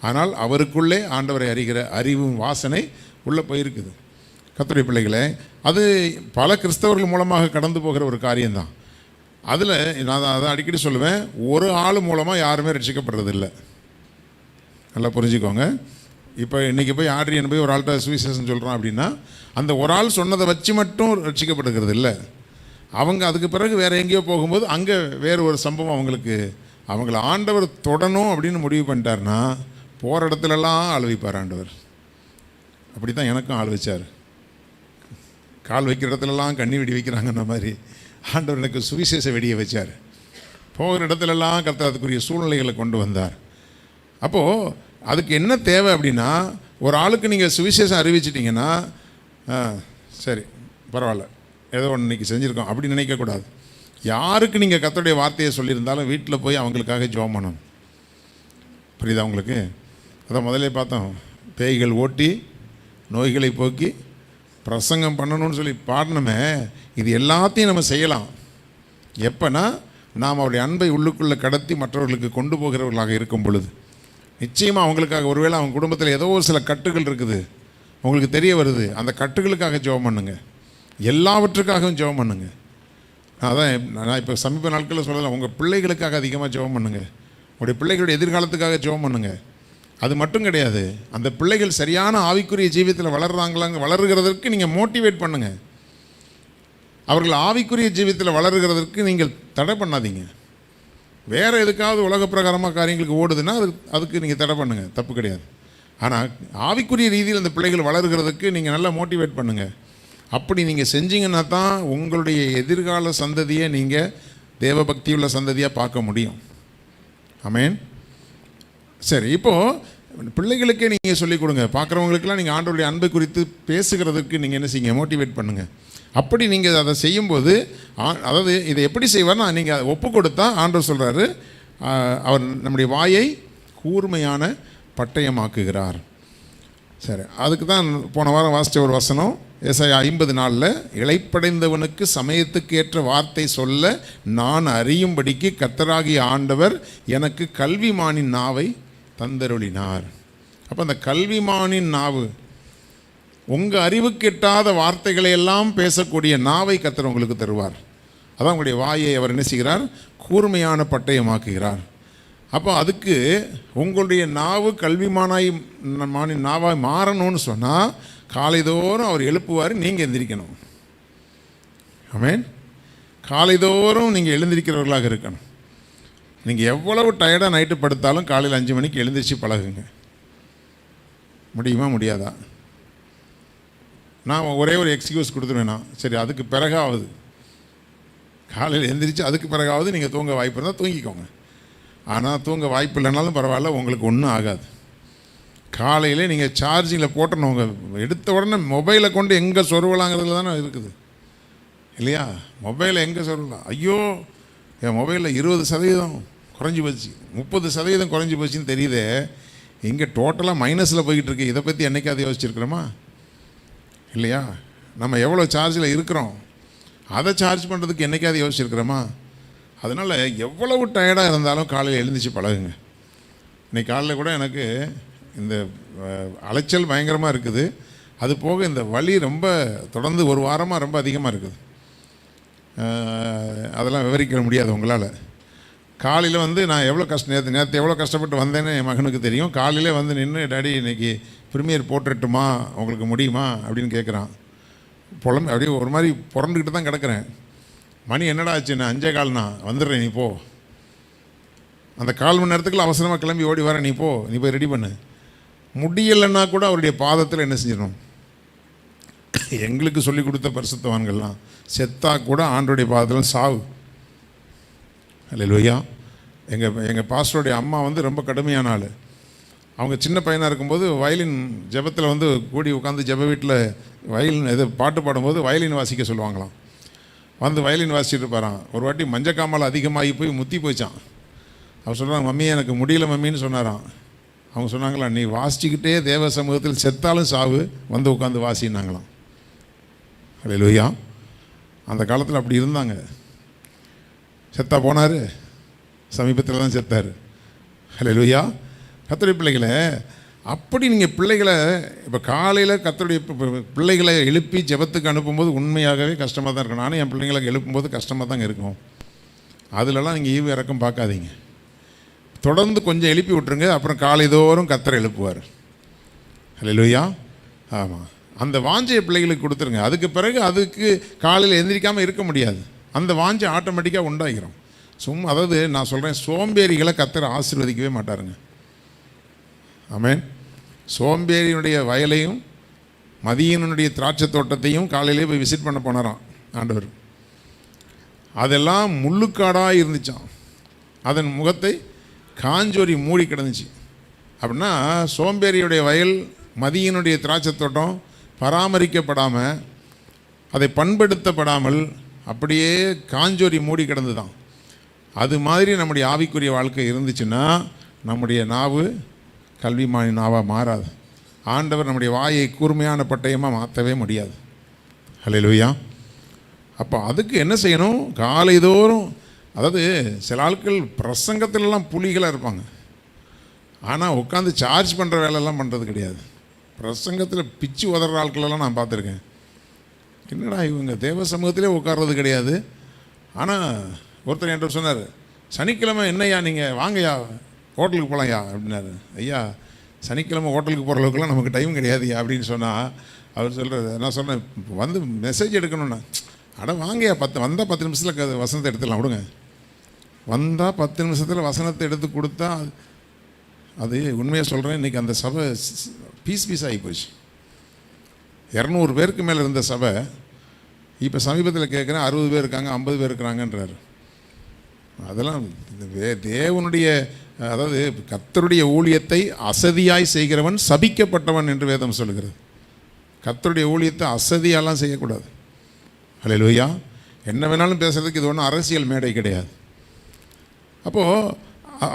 ஆனால் அவருக்குள்ளே ஆண்டவரை அறிகிற அறிவும் வாசனை உள்ளே போயிருக்குது. கர்த்தருடைய பிள்ளைகளே, அது பல கிறிஸ்தவர்கள் மூலமாக கடந்து போகிற ஒரு காரியம்தான். அதில் நான் அதை அடிக்கடி சொல்லுவேன், ஒரு ஆள் மூலமாக யாருமே ரட்சிக்கப்படுறதில்லை. நல்லா புரிஞ்சுக்கோங்க. இப்போ இன்றைக்கி போய் ஆட்ரியன் போய் ஒரு ஆள்கிட்ட சுவிசேஷம் சொல்கிறோம் அப்படின்னா அந்த ஒரு ஆள் சொன்னதை வச்சு மட்டும் ரட்சிக்கப்படுகிறது இல்லை. அவங்க அதுக்கு பிறகு வேறு எங்கேயோ போகும்போது அங்கே வேறு ஒரு சம்பவம் அவங்கள ஆண்டவர் தொடணும் அப்படின்னு முடிவு பண்ணிட்டார்னா போகிற இடத்துலலாம் ஆள் வைப்பார் ஆண்டவர். அப்படி தான் எனக்கும் ஆள் வச்சார். கால் வைக்கிற இடத்துலலாம் கண்ணி வெடி வைக்கிறாங்கன்ற மாதிரி ஆண்டவர் எனக்கு சுவிசேஷ வெடியை வச்சார். போகிற இடத்துலலாம் கர்த்தர் அதுக்குரிய சூழ்நிலைகளை கொண்டு வந்தார். அப்போது அதுக்கு என்ன தேவை அப்படின்னா, ஒரு ஆளுக்கு நீங்கள் சுவிசேஷம் அறிவிச்சிட்டிங்கன்னா சரி பரவாயில்ல ஏதோ ஒன்று இன்றைக்கி செஞ்சுருக்கோம் அப்படி நினைக்கக்கூடாது. யாருக்கு நீங்கள் கர்த்தருடைய வார்த்தையை சொல்லியிருந்தாலும் வீட்டில் போய் அவங்களுக்காக ஜெபம் பண்ணணும். புரியுதா உங்களுக்கு? அதான் முதல்ல பார்த்தோம், பேய்கள் ஓட்டி நோய்களை போக்கி பிரசங்கம் பண்ணணும்னு சொல்லி பாடணுமே. இது எல்லாத்தையும் நம்ம செய்யலாம் எப்போனா நாம் அவருடைய அன்பை உள்ளுக்குள்ளே கடத்தி மற்றவர்களுக்கு கொண்டு போகிறவர்களாக இருக்கும் பொழுது. நிச்சயமாக அவங்களுக்காக ஒருவேளை அவங்க குடும்பத்தில் ஏதோ ஒரு சில கட்டுகள் இருக்குது உங்களுக்கு தெரிய வருது, அந்த கட்டுகளுக்காக ஜெபம் பண்ணுங்க. எல்லாவற்றுக்காகவும் ஜெபம் பண்ணுங்க. நான் இப்போ சமீப நாட்களில் சொல்லலாம், உங்கள் பிள்ளைகளுக்காக அதிகமாக ஜெபம் பண்ணுங்க. உங்களுடைய பிள்ளைகளுடைய எதிர்காலத்துக்காக ஜெபம் பண்ணுங்க. அது மட்டும் கிடையாது, அந்த பிள்ளைகள் சரியான ஆவிக்குரிய ஜீவியத்தில் வளருகிறதற்கு நீங்கள் மோட்டிவேட் பண்ணுங்கள். அவர்கள் ஆவிக்குரிய ஜீவியத்தில் வளருகிறதற்கு நீங்கள் தடை பண்ணாதீங்க. வேறு எதுக்காவது உலக பிரகாரமாக காரியங்களுக்கு ஓடுதுன்னா அதுக்கு நீங்கள் தடை பண்ணுங்கள், தப்பு கிடையாது. ஆனால் ஆவிக்குரிய ரீதியில் அந்த பிள்ளைகள் வளருகிறதுக்கு நீங்கள் நல்லா மோட்டிவேட் பண்ணுங்கள். அப்படி நீங்கள் செஞ்சீங்கன்னா தான் உங்களுடைய எதிர்கால சந்ததியை நீங்கள் தேவபக்தி உள்ள சந்ததியாக பார்க்க முடியும். ஆமென். சரி, இப்போது பிள்ளைகளுக்கே நீங்கள் சொல்லிக் கொடுங்க. பார்க்குறவங்களுக்கெல்லாம் நீங்கள் ஆண்டவருடைய அன்பை குறித்து பேசுகிறதுக்கு நீங்கள் என்ன செய்யுங்க, மோட்டிவேட் பண்ணுங்கள். அப்படி நீங்கள் அதை செய்யும்போது அதாவது இதை எப்படி செய்வார்னா, நீங்கள் அதை ஒப்பு கொடுத்தா ஆண்டவர் சொல்கிறாரு, அவர் நம்முடைய வாயை கூர்மையான பட்டயமாக்குகிறார். சரி, அதுக்கு தான் போன வாரம் வாசித்த ஒரு வசனம் ஏசாயா 50:4 இளைப்படைந்தவனுக்கு சமயத்துக்கு ஏற்ற வார்த்தை சொல்ல நான் அறியும்படிக்கு கர்த்தராகிய ஆண்டவர் எனக்கு கல்விமானின் நாவை தந்தருளினார். அப்போ அந்த கல்விமானின் நாவு, உங்கள் அறிவுக்கு எட்டாத வார்த்தைகளை எல்லாம் பேசக்கூடிய நாவை கர்த்தர் உங்களுக்கு தருவார். அதான் உங்களுடைய வாயை அவர் என்ன செய்கிறார், கூர்மையான பட்டயமாக்குகிறார். அப்போ அதுக்கு உங்களுடைய நாவு கல்விமானின் நாவாய் மாறணும்னு சொன்னால் காலைதோறும் அவர் எழுப்புவார், நீங்கள் எந்திரிக்கணும். ஆமென். காலைதோறும் நீங்கள் எழுந்திருக்கிறவர்களாக இருக்கணும். நீங்கள் எவ்வளவு டயர்டாக நைட்டு படுத்தாலும் காலையில் 5 மணிக்கு எழுந்திரிச்சு பழகுங்க. முடியுமா முடியாதா? நான் ஒரே ஒரு எக்ஸ்கியூஸ் கொடுத்துருவேன். சரி, அதுக்கு பிறகாவது காலையில் எழுந்திரிச்சு அதுக்கு பிறகாவது நீங்கள் தூங்க வாய்ப்பு இருந்தால் தூங்கிக்கோங்க. ஆனால் தூங்க வாய்ப்பு இல்லைனாலும் பரவாயில்ல, உங்களுக்கு ஒன்றும் ஆகாது. காலையிலே நீங்கள் சார்ஜிங்கில் போட்டணும். உங்கள் எடுத்த உடனே மொபைலை கொண்டு எங்கே சொருவலாங்கிறதுல தானே இருக்குது இல்லையா? மொபைலை எங்கே சொருவலாம்? ஐயோ என் மொபைலில் 20% குறைஞ்சி போச்சு, 30% குறைஞ்சி போச்சுன்னு தெரியுதே, இங்கே டோட்டலாக மைனஸில் போய்கிட்டு இருக்கு. இதை பற்றி என்றைக்காவது யோசிச்சிருக்கிறோமா? இல்லையா? நம்ம எவ்வளோ சார்ஜில் இருக்கிறோம், அதை சார்ஜ் பண்ணுறதுக்கு என்றைக்காவது யோசிச்சிருக்கிறோமா? அதனால் எவ்வளவு டயர்டாக இருந்தாலும் காலையில் எழுந்திரிச்சு பழகுங்க. இன்றைக்கி காலையில் கூட எனக்கு இந்த அலைச்சல் பயங்கரமாக இருக்குது. அது போக இந்த வலி ரொம்ப தொடர்ந்து ஒரு வாரமாக ரொம்ப அதிகமாக இருக்குது. அதெல்லாம் விவரிக்க முடியாது உங்களால். காலையில் நான் எவ்வளோ நேற்று எவ்வளோ கஷ்டப்பட்டு வந்தேன்னு என் மகனுக்கு தெரியும். காலையில் நின்று டாடி இன்றைக்கி ப்ரீமியர் போட்டுட்டுமா, உங்களுக்கு முடியுமா அப்படின்னு கேட்குறான். அப்படியே ஒரு மாதிரி புரண்டுக்கிட்டு தான் கிடக்கிறேன். மணி என்னடா ஆச்சுண்ணா? 5:15. வந்துடுறேன், நீ போ. அந்த 1/4 மணி நேரத்துக்குள்ள அவசரமாக கிளம்பி ஓடி வரேன், நீ போ, நீ போய் ரெடி பண்ணு. முடியலைன்னா கூட அவருடைய பாதத்தில் என்ன செஞ்சிடணும்? எங்களுக்கு சொல்லி கொடுத்த பரிசுத்தவான்கள்லாம் செத்தா கூட ஆண்டோடைய பாதத்தில் சாவு. அல்லேலூயா. எங்கள் பாஸ்டருடைய அம்மா ரொம்ப கடுமையான ஆள். அவங்க சின்ன பையனாக இருக்கும்போது வயலின் ஜெபத்தில் கூடி உட்காந்து ஜெப வீட்டில் வயலின் பாட்டு பாடும்போது வயலின் வாசிக்க சொல்லுவாங்களாம். வயலின் வாசிச்சுட்டு இருப்பாரான். ஒரு வாட்டி மஞ்சக்காமல் அதிகமாகி போய் முத்தி போயிச்சான். அவர் சொல்கிறாங்க, மம்மி எனக்கு முடியல மம்மின்னு சொன்னாரான். அவங்க சொன்னாங்களா, நீ வாசிச்சுக்கிட்டே தேவ சமூகத்தில் செத்தாலும் சாவு, வந்து உட்காந்து வாசினாங்களாம். அல்லேலூயா. அந்த காலத்தில் அப்படி இருந்தாங்க. செத்தா போனார், சமீபத்தில் தான் செத்தார். அல்லேலூயா. கர்த்தருடைய பிள்ளைகளை, அப்படி நீங்கள் பிள்ளைகளை இப்போ காலையில் கர்த்தருடைய பிள்ளைகளை எழுப்பி ஜெபத்துக்கு அனுப்பும்போது உண்மையாகவே கஷ்டமாக தான் இருக்கும். நானும் என் பிள்ளைங்களை எழுப்பும்போது கஷ்டமாக தாங்க இருக்கும். அதிலெல்லாம் நீங்கள் ஈவு இறக்கம் பார்க்காதீங்க. தொடர்ந்து கொஞ்சம் எழுப்பி விட்டுருங்க, அப்புறம் காலைதோறும் கர்த்தரை எழுப்புவார். அல்லேலூயா. ஆமாம், அந்த வாஞ்சையை பிள்ளைகளுக்கு கொடுத்துருங்க. அதுக்கு பிறகு அதுக்கு காலையில் எந்திரிக்காமல் இருக்க முடியாது. அந்த வாஞ்சை ஆட்டோமேட்டிக்காக உண்டாகிறோம். சும்மா, அதாவது நான் சொல்கிறேன், சோம்பேறிகளை கர்த்தர் ஆசீர்வதிக்கவே மாட்டாருங்க. ஆமென். சோம்பேறியினுடைய வயலையும் மதியனுடைய திராட்சை தோட்டத்தையும் காலையிலே போய் விசிட் பண்ண போனாராம் ஆண்டவர். அதெல்லாம் முள்ளுக்காடாக இருந்துச்சான். அதன் முகத்தை காஞ்சோரி மூடி கிடந்துச்சு. அப்படின்னா சோம்பேறியுடைய வயல், மதியனுடைய திராட்சை தோட்டம் பராமரிக்கப்படாமல், அதை பண்படுத்தப்படாமல் அப்படியே காஞ்சோரி மூடி கிடந்து தான். அது மாதிரி நம்முடைய ஆவிக்குரிய வாழ்க்கை இருந்துச்சுன்னா நம்முடைய நாவு கல்விமானி நாவாக மாறாது. ஆண்டவர் நம்முடைய வாயை கூர்மையான பட்டயமாக மாற்றவே முடியாது. அல்லேலூயா. அப்போ அதுக்கு என்ன செய்யணும்? காலைதோறும், அதாவது சில ஆட்கள் பிரசங்கத்திலலாம் புலிகளாக இருப்பாங்க, ஆனால் உட்காந்து சார்ஜ் பண்ணுற வேலையெல்லாம் பண்ணுறது கிடையாது. பிரசங்கத்தில் பிச்சு உதற ஆட்களெல்லாம் நான் பார்த்துருக்கேன். என்னடா இவங்க தேவ சமூகத்திலே உட்கார்றது கிடையாது. ஆனால் ஒருத்தர் என்கிட்ட சொன்னார், சனிக்கிழமை என்னையா நீங்கள் வாங்கய்யா ஹோட்டலுக்கு போகலாம்யா அப்படின்னாரு. ஐயா, சனிக்கிழமை ஹோட்டலுக்கு போகிற அளவுக்குலாம் நமக்கு டைம் கிடையாதுயா அப்படின்னு சொன்னால், அவர் சொல்கிறார், நான் சொன்னேன் வந்து மெசேஜ் எடுக்கணும்னா, அட வாங்கய்யா, வந்தால் 10 நிமிஷத்தில் வசனத்தை எடுத்துடலாம், விடுங்க. வந்தால் 10 நிமிஷத்தில் வசனத்தை எடுத்து கொடுத்தா, அது உண்மையாக சொல்கிறேன், இன்றைக்கி அந்த சபை பீஸ் ஆகி போச்சு. 200 பேருக்கு மேலே இருந்த சபை இப்போ சமீபத்தில் கேட்குறேன் 60 பேர் இருக்காங்க, 50 பேர் இருக்கிறாங்கன்றார். அதெல்லாம் தேவனுடைய, அதாவது கர்த்தருடைய ஊழியத்தை அசதியாய் செய்கிறவன் சபிக்கப்பட்டவன் என்று வேதம் சொல்லுகிறது. கர்த்தருடைய ஊழியத்தை அசதியாலாம் செய்யக்கூடாது. அல்லேலூயா. என்ன வேணாலும் பேசுகிறதுக்கு இது ஒன்றும் அரசியல் மேடை கிடையாது. அப்போது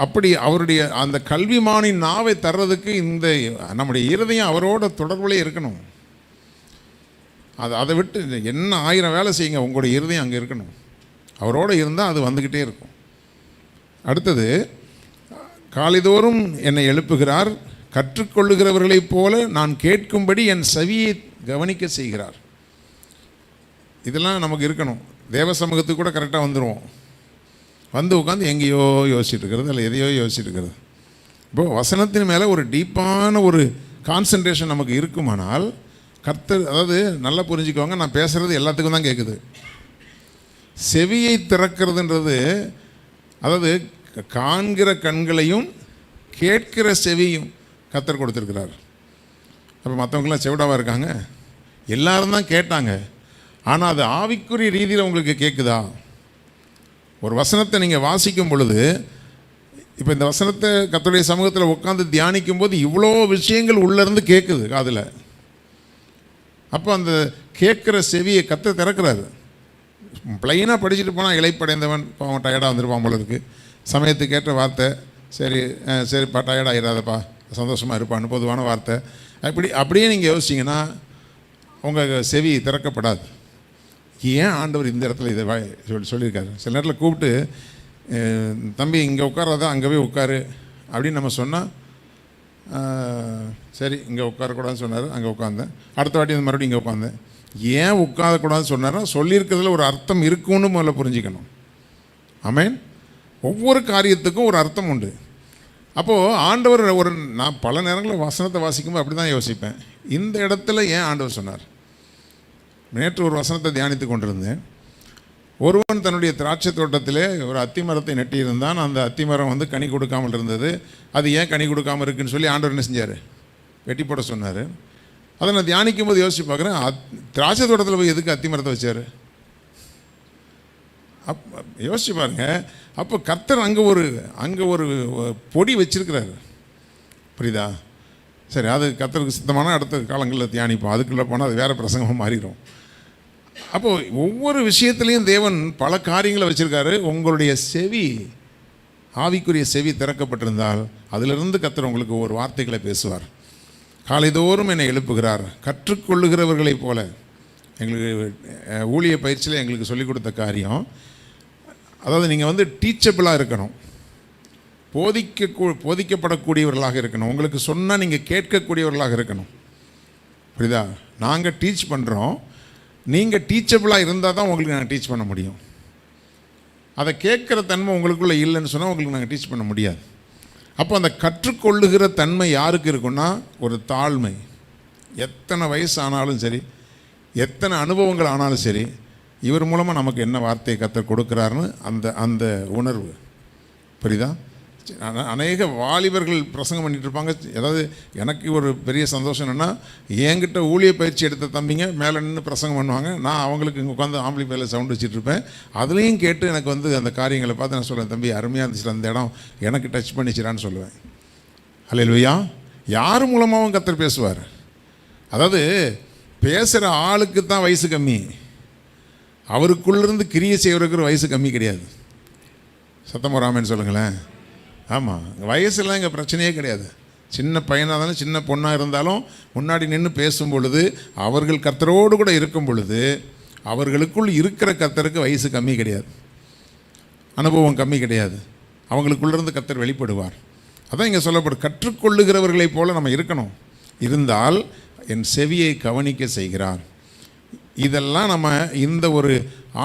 அப்படி அவருடைய அந்த கல்விமானின் நாவை தர்றதுக்கு இந்த நம்முடைய இருதயம் அவரோட தொடர்புலே இருக்கணும். அதை விட்டு என்ன 1000 வேலை செய்யுங்க, உங்களுடைய இருதயம் அங்கே இருக்கணும். அவரோடு இருந்தால் அது வந்துக்கிட்டே இருக்கும். அடுத்தது, காலைதோறும் என்னை எழுப்புகிறார், கற்றுக்கொள்ளுகிறவர்களைப் போல நான் கேட்கும்படி என் செவியை கவனிக்க செய்கிறார். இதெல்லாம் நமக்கு இருக்கணும். தேவ சமூகத்துக்கு கூட கரெக்டாக வந்துடுவோம். வந்து உட்காந்து எங்கேயோ யோசிச்சுட்டு இருக்கிறது, இல்லை எதையோ யோசிச்சுட்டு இருக்கிறது. இப்போது வசனத்தின் மேலே ஒரு டீப்பான ஒரு கான்சன்ட்ரேஷன் நமக்கு இருக்குமானால் கர்த்தர், அதாவது நல்லா புரிஞ்சுக்குவாங்க, நான் பேசுகிறது எல்லாத்துக்கும் தான் கேட்குது. செவியை திறக்கிறதுன்றது, அதாவது காண்கிற கண்களையும் கேட்கிற செவியும் கர்த்தர் கொடுத்துருக்கிறார். அப்போ மற்றவங்களாம் செவிடாவாக இருக்காங்க, எல்லாரும் தான் கேட்டாங்க, ஆனால் அது ஆவிக்குரிய ரீதியில் உங்களுக்கு கேட்குதா? ஒரு வசனத்தை நீங்கள் வாசிக்கும் பொழுது, இப்போ இந்த வசனத்தை கர்த்தருடைய சமூகத்தில் உட்காந்து தியானிக்கும் போது இவ்வளோ விஷயங்கள் உள்ளேருந்து கேட்குது காதில். அப்போ அந்த கேட்குற செவியை கர்த்தர் திறக்கிறாரு. ப்ளைனாக படிச்சுட்டு போனால் இளைப்படைந்தவன் அவன் டயர்டாக வந்துருப்பான் போல இருக்குது. சமயத்துக்கு ஏற்ற வார்த்தை, சரிப்பா டயர்டாகிடாதப்பா, சந்தோஷமாக இருப்பான்னு பொதுவான வார்த்தை. அப்படியே நீங்கள் யோசிச்சிங்கன்னா உங்கள் செவி திறக்கப்படாது. ஏன் ஆண்டவர் இந்த இடத்துல இதை சொல்லியிருக்காரு? சில நேரத்தில் கூப்பிட்டு, தம்பி இங்கே உட்காராதான் அங்கே போய் உட்காரு அப்படின்னு நம்ம சொன்னால், சரி இங்கே உட்காரக்கூடாதுன்னு சொன்னார், அங்கே உட்காந்தேன். அடுத்த வாட்டி வந்து மறுபடியும் இங்கே உட்காந்தேன். ஏன் உட்காரக்கூடாதுன்னு சொன்னார்னா சொல்லியிருக்கிறதுல ஒரு அர்த்தம் இருக்குன்னு முதல்ல புரிஞ்சுக்கணும். ஆமென். ஒவ்வொரு காரியத்துக்கும் ஒரு அர்த்தம் உண்டு. அப்போது ஆண்டவர் நான் பல நேரங்களில் வசனத்தை வாசிக்கும்போது அப்படி தான் யோசிப்பேன், இந்த இடத்துல ஏன் ஆண்டவர் சொன்னார்? நேற்று ஒரு வசனத்தை தியானித்து கொண்டிருந்தேன். ஒருவன் தன்னுடைய திராட்சை தோட்டத்திலே ஒரு அத்திமரத்தை நட்டியிருந்தான். அந்த அத்திமரம் வந்து கனி கொடுக்காமல் இருந்தது. அது ஏன் கனி கொடுக்காமல் இருக்குன்னு சொல்லி ஆண்டவர் என்ன செஞ்சார்? வெட்டி போட சொன்னார். அதை நான் தியானிக்கும் போது யோசிச்சு பார்க்குறேன், திராட்சை தோட்டத்தில் போய் எதுக்கு அத்திமரத்தை வச்சார்? யோசிச்சு பாருங்க. அப்போ கர்த்தர் அங்கே ஒரு பொடி வச்சிருக்கிறாரு, புரியுதா? சரி, அது கர்த்தருக்கு சித்தமான அடுத்த காலங்களில் தியானிப்போம். அதுக்குள்ளே போனால் அது வேறு பிரசங்கமாக மாறிடும். அப்போது ஒவ்வொரு விஷயத்துலேயும் தேவன் பல காரியங்களை வச்சுருக்காரு. உங்களுடைய செவி ஆவிக்குரிய செவி திறக்கப்பட்டிருந்தால் அதிலிருந்து கர்த்தர் உங்களுக்கு ஒரு வார்த்தைகளை பேசுவார். காலைதோறும் என்னை எழுப்புகிறார். கற்றுக்கொள்ளுகிறவர்களைப் போல எங்களுக்கு ஊழிய பயிற்சியில் எங்களுக்கு சொல்லிக் கொடுத்த காரியம், அதாவது நீங்கள் டீச்சபிளாக இருக்கணும், போதிக்கப்படக்கூடியவர்களாக இருக்கணும். உங்களுக்கு சொன்னால் நீங்கள் கேட்கக்கூடியவர்களாக இருக்கணும். புரியுதா? நாங்கள் டீச் பண்ணுறோம், நீங்கள் டீச்சபிளாக இருந்தால் தான் உங்களுக்கு நாங்கள் டீச் பண்ண முடியும். அதை கேட்குற தன்மை உங்களுக்குள்ளே இல்லைன்னு சொன்னால் உங்களுக்கு நாங்கள் டீச் பண்ண முடியாது. அப்போ அந்த கற்றுக்கொள்ளுகிற தன்மை யாருக்கு இருக்குன்னா, ஒரு தாழ்மை. எத்தனை வயசு ஆனாலும் சரி, எத்தனை அனுபவங்கள் ஆனாலும் சரி, இவர் மூலமாக நமக்கு என்ன வார்த்தையை கர்த்தர் கொடுக்குறாருன்னு அந்த உணர்வு. புரியுதா? அநேக வாலிபர்கள் பிரசங்கம் பண்ணிகிட்டு இருப்பாங்க. அதாவது எனக்கு ஒரு பெரிய சந்தோஷம் என்னென்னா, என்கிட்ட ஊழிய பயிற்சி எடுத்த தம்பிங்க மேலே நின்று பிரசங்கம் பண்ணுவாங்க. நான் அவங்களுக்கு இங்கே உட்காந்து ஆம்பிளிஃபையரில் சவுண்ட் வச்சுட்டு இருப்பேன். அதுலேயும் கேட்டு எனக்கு அந்த காரியங்களை பார்த்து நான் சொல்லுவேன், தம்பி அருமையாக இருந்துச்சு, அந்த இடம் எனக்கு டச் பண்ணிச்சிடான்னு சொல்லுவேன். அல்லேலூயா. யார் மூலமாகவும் கர்த்தர் பேசுவார். அதாவது பேசுகிற ஆளுக்கு தான் வயசு கம்மி, அவருக்குள்ளேருந்து கிரியை செய்வருக்கு வயசு கம்மி கிடையாது. சத்தம் வராமன்னு சொல்லுங்களேன். ஆமாம், வயசுலாம் இங்கே பிரச்சனையே கிடையாது. சின்ன பையனாக இருந்தாலும் சின்ன பொண்ணாக இருந்தாலும் முன்னாடி நின்று பேசும் பொழுது, அவர்கள் கர்த்தரோடு கூட இருக்கும் பொழுது, அவர்களுக்குள் இருக்கிற கர்த்தருக்கு வயசு கம்மி கிடையாது, அனுபவம் கம்மி கிடையாது. அவங்களுக்குள்ளேருந்து கர்த்தர் வெளிப்படுவார். அதான் இங்கே சொல்லப்படும், கற்றுக்கொள்ளுகிறவர்களைப் போல் நம்ம இருக்கணும். இருந்தால் என் செவியை கவனிக்க செய்கிறார். இதெல்லாம் நம்ம இந்த ஒரு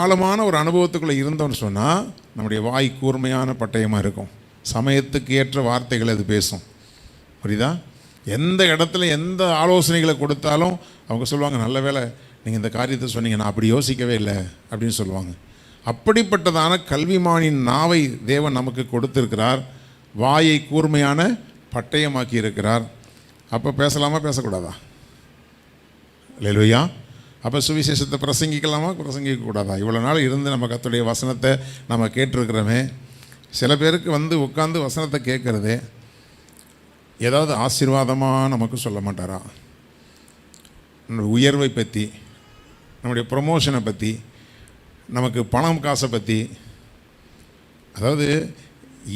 ஆழமான ஒரு அனுபவத்துக்குள்ளே இருந்தோம்னு சொன்னால் நம்முடைய வாய் கூர்மையான பட்டயமாக இருக்கும். சமயத்துக்கு ஏற்ற வார்த்தைகள் அது பேசும். புரியுதா? எந்த இடத்துல எந்த ஆலோசனைகளை கொடுத்தாலும் அவங்க சொல்லுவாங்க, நல்ல வேளை நீங்கள் இந்த காரியத்தை சொன்னீங்க, நான் அப்படி யோசிக்கவே இல்லை அப்படின்னு சொல்லுவாங்க. அப்படிப்பட்டதான கல்விமானின் நாவை தேவன் நமக்கு கொடுத்திருக்கிறார். வாயை கூர்மையான பட்டயமாக்கி இருக்கிறார். அப்போ பேசலாமா பேசக்கூடாதா? அல்லேலூயா. அப்போ சுவிசேஷத்தை பிரசங்கிக்கலாமா பிரசங்கிக்கக்கூடாதா? இவ்வளோ நாள் இருந்து நம்ம கர்த்தருடைய வசனத்தை நம்ம கேட்டிருக்கிறோமே. சில பேருக்கு உட்காந்து வசனத்தை கேட்குறதே ஏதாவது ஆசீர்வாதமாக நமக்கு சொல்ல மாட்டாரா? நம்முடைய உயர்வை பற்றி, நம்முடைய ப்ரொமோஷனை பற்றி, நமக்கு பணம் காசை பற்றி. அதாவது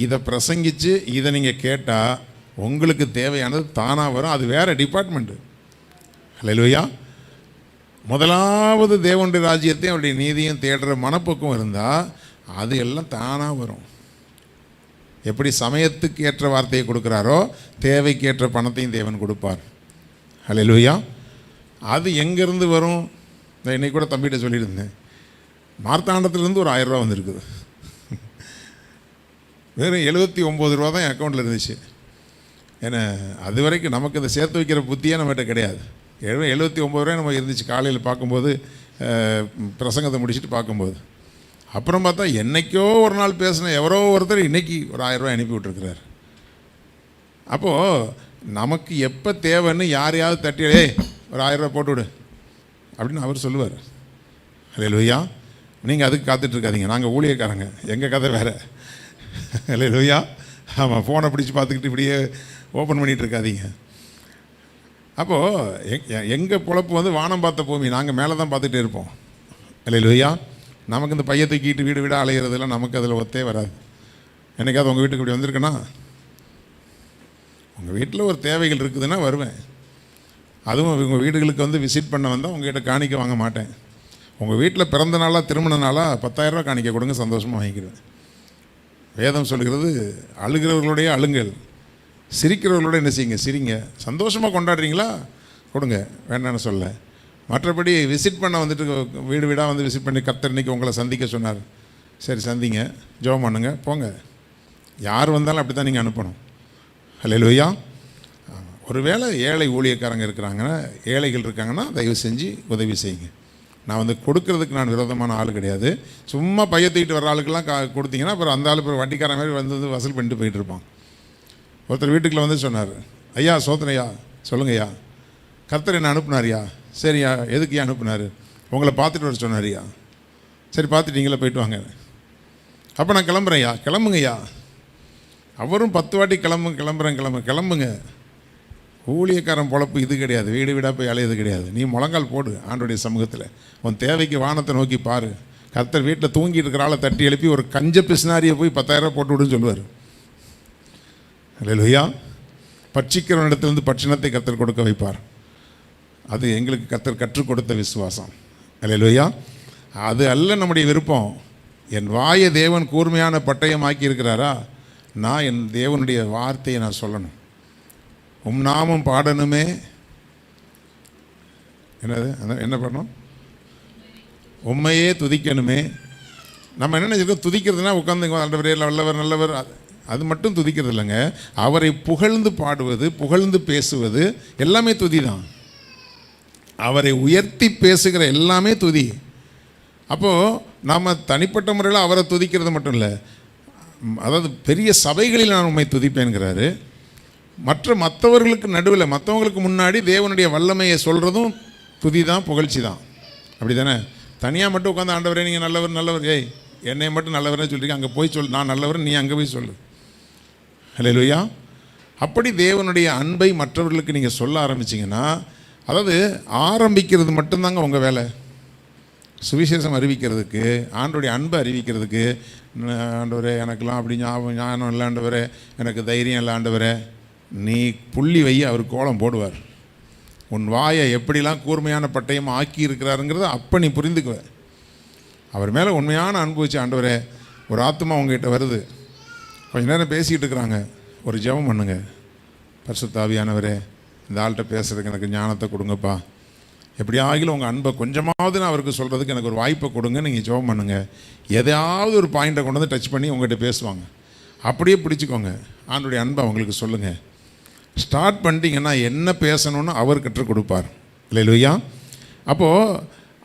இதை பிரசங்கித்து இதை நீங்கள் கேட்டால் உங்களுக்கு தேவையானது தானாக வரும். அது வேறு டிபார்ட்மெண்ட்டு. அல்லேலூயா. முதலாவது தேவனுடைய ராஜ்யத்தையும் அவருடைய நீதியும் தேடுற மனப்போக்கம் இருந்தால் அது எல்லாம் தானாக வரும். எப்படி சமயத்துக்கு ஏற்ற வார்த்தையை கொடுக்குறாரோ, தேவைக்கு ஏற்ற பணத்தையும் தேவன் கொடுப்பார். அல்லேலூயா. அது எங்கேருந்து வரும்? இன்னைக்கு கூட தம்பிகிட்ட சொல்லியிருந்தேன், மார்த்தாண்டத்துலேருந்து ஒரு 1000 ரூபா வந்திருக்குது. வெறும் 79 ரூபா தான் என் அக்கௌண்ட்டில் இருந்துச்சு. ஏன்னா அது வரைக்கும் நமக்கு இந்த சேர்த்து வைக்கிற புத்தியே நம்மகிட்ட கிடையாது. 79 ரூபாய் நம்ம இருந்துச்சு காலையில் பார்க்கும்போது, பிரசங்கத்தை முடிச்சுட்டு பார்க்கும்போது. அப்புறம் பார்த்தா என்றைக்கோ ஒரு நாள் பேசின எவரோ ஒருத்தர் இன்றைக்கி ஒரு 1000 ரூபாய் அனுப்பி விட்டுருக்கிறார். அப்போது நமக்கு எப்போ தேவைன்னு யாரையாவது தட்டியே ஒரு 1000 ரூபாய் போட்டுவிடு அப்படின்னு அவர் சொல்லுவார். அல்லேலூயா. நீங்கள் அதுக்கு காத்துட்ருக்காதீங்க, நாங்கள் ஊழியக்காரங்க, எங்கள் கதை வேறு. அல்லேலூயா. ஆமாம், ஃபோனை பிடிச்சி பார்த்துக்கிட்டு இப்படியே ஓப்பன் பண்ணிகிட்டு இருக்காதீங்க. அப்போது எங்கள் பொழப்பு வானம் பார்த்த பூமி, நாங்கள் மேலே தான் பார்த்துட்டே இருப்போம். அல்லேலூயா. நமக்கு இந்த பையை தூக்கிட்டு வீடு வீடாக அலைகிறதுலாம் நமக்கு அதில் ஒத்தே வராது. என்னைக்காவது உங்கள் வீட்டுக்கு இப்படி வந்திருக்கேன்னா, உங்கள் வீட்டில் ஒரு தேவைகள் இருக்குதுன்னா வருவேன். அதுவும் உங்கள் வீடுகளுக்கு விசிட் பண்ண வந்தால் உங்கள்கிட்ட காணிக்க வாங்க மாட்டேன். உங்கள் வீட்டில் பிறந்த நாளாக திருமண நாளாக 10,000 ரூபா காணிக்க கொடுங்க, சந்தோஷமாக வாங்கிக்கிறேன். வேதம் சொல்கிறது, அழுகிறவர்களுடைய அழுங்கள், சிரிக்கிறவர்களோட என்ன செய்யுங்க, சிரிங்க. சந்தோஷமாக கொண்டாடுறீங்களா கொடுங்க, வேண்டான்னு சொல்ல. மற்றபடி விசிட் பண்ண வீடு வீடாக விசிட் பண்ணி கர்த்தர் இன்னைக்கு உங்களை சந்திக்க சொன்னார், சரி சந்திங்க, ஜெபம் பண்ணுங்க, போங்க. யார் வந்தாலும் அப்படி தான் நீங்கள் அனுப்பணும். அல்லேலூயா. ஒருவேளை ஏழை ஊழியக்காரங்க இருக்கிறாங்கன்னா, ஏழைகள் இருக்காங்கன்னா தயவு செஞ்சு உதவி செய்யுங்க. நான் கொடுக்கறதுக்கு நான் விரோதமான ஆள் கிடையாது. சும்மா பைய தூக்கிட்டு வர ஆளுக்கெல்லாம் கொடுத்தீங்கன்னா அப்புறம் அந்த ஆள் இப்போ வட்டிக்கார மாதிரி வசூல் பண்ணிட்டு போயிட்டு இருப்பான். ஒருத்தர் வீட்டுக்குள்ள சொன்னார், ஐயா சோதனையா, சொல்லுங்கய்யா, கர்த்தர் என்ன அனுப்புனாரியா? சரியா, எதுக்கு ஏன் அனுப்புனார்? உங்களை பார்த்துட்டு வர சொன்னாரியா? சரி பார்த்துட்டீங்களா, போயிட்டு வாங்க. அப்போ நான் கிளம்புறேன்யா. கிளம்புங்கய்யா. அவரும் 10 வாட்டி கிளம்புங்க. ஊழியக்காரன் பொழப்பு இது கிடையாது, வீடு வீடாக போய் அலையது கிடையாது. நீ முழங்கால் போடு ஆண்டோடைய சமூகத்தில், உன் தேவைக்கு வானத்தை நோக்கி பாரு. கர்த்தர் வீட்டில் தூங்கிட்டு இருக்கிற ஆளை தட்டி எழுப்பி ஒரு கஞ்ச பிசினாரியை போய் 10,000 ரூபா போட்டு விடுன்னு சொல்லுவார். அல்லேலூயா. பட்சிக்கிறவனிடத்திலிருந்து பட்சணத்தை கர்த்தர் கொடுக்க வைப்பார். அது எங்களுக்கு கர்த்தர் கற்றுக் கொடுத்த விசுவாசம். அல்லேலூயா. அது அல்ல நம்முடைய விருப்பம். என் வாயை தேவன் கூர்மையான பட்டயமாக்கி இருக்கிறாரா, நான் என் தேவனுடைய வார்த்தையை நான் சொல்லணும். நாமம் பாடணுமே. என்னது என்ன பண்ணணும்? உண்மையே துதிக்கணுமே. நம்ம என்ன நினைச்சிருக்கோம், துதிக்கிறதுனா உட்காந்து ஆண்டவரே நல்லவர் நல்லவர் அது மட்டும் துதிக்கிறது இல்லைங்க. அவரை புகழ்ந்து பாடுவது, புகழ்ந்து பேசுவது எல்லாமே துதி தான். அவரை உயர்த்தி பேசுகிற எல்லாமே துதி. அப்போது நம்ம தனிப்பட்ட முறையில் அவரை துதிக்கிறது மட்டும் இல்லை, அதாவது பெரிய சபைகளில் நான் உண்மை துதிப்பேன்கிறாரு. மற்றவர்களுக்கு நடுவில், மற்றவங்களுக்கு முன்னாடி தேவனுடைய வல்லமையை சொல்கிறதும் துதி தான், புகழ்ச்சி தான். அப்படி தானே? தனியாக மட்டும் உட்காந்து ஆண்டவரே நீங்கள் நல்லவர் நல்லவர், ஏய் என்னை மட்டும் நல்லவர்னு சொல்லிட்டு அங்கே போய் சொல், நான் நல்லவர், நீ அங்கே போய் சொல்லு. அல்லேலூயா. அப்படி தேவனுடைய அன்பை மற்றவர்களுக்கு நீங்கள் சொல்ல ஆரம்பிச்சிங்கன்னா, அதாவது ஆரம்பிக்கிறது மட்டும்தாங்க உங்கள் வேலை. சுவிசேஷம் அறிவிக்கிறதுக்கு, ஆண்டவருடைய அன்பை அறிவிக்கிறதுக்கு, ஆண்டவரே எனக்கெல்லாம் அப்படி ஞானம் இல்லை ஆண்டவரே, எனக்கு தைரியம் இல்லை ஆண்டவரே, நீ புள்ளி வை, அவர் கோலம் போடுவார். உன் வாயை எப்படிலாம் கூர்மையான பட்டயம் ஆக்கி இருக்கிறாருங்கிறத அப்போ நீ புரிந்துக்குவ. அவர் மேலே உண்மையான அன்பு வச்சு, ஆண்டவரே ஒரு ஆத்மா உங்ககிட்ட வருது, கொஞ்சம் நேரம் பேசிக்கிட்டு இருக்கிறாங்க, ஒரு ஜெபம் பண்ணுங்க. பரிசுத்த ஆவியானவரே இந்த ஆள்கிட்ட பேசுகிறதுக்கு எனக்கு ஞானத்தை கொடுங்கப்பா, எப்படி ஆகிலும் உங்கள் அன்பை கொஞ்சமாவது நான் அவருக்கு சொல்கிறதுக்கு எனக்கு ஒரு வாய்ப்பை கொடுங்க. நீங்கள் ஜெபம் பண்ணுங்கள். எதையாவது ஒரு பாயிண்ட்டை கொண்டு வந்து டச் பண்ணி உங்கள்கிட்ட பேசுவாங்க. அப்படியே பிடிச்சிக்கோங்க. ஆண்டவருடைய அன்பை அவங்களுக்கு சொல்லுங்கள். ஸ்டார்ட் பண்ணிட்டீங்கன்னா என்ன பேசணும்னு அவர் கற்றுக் கொடுப்பார். அல்லேலூயா. அப்போது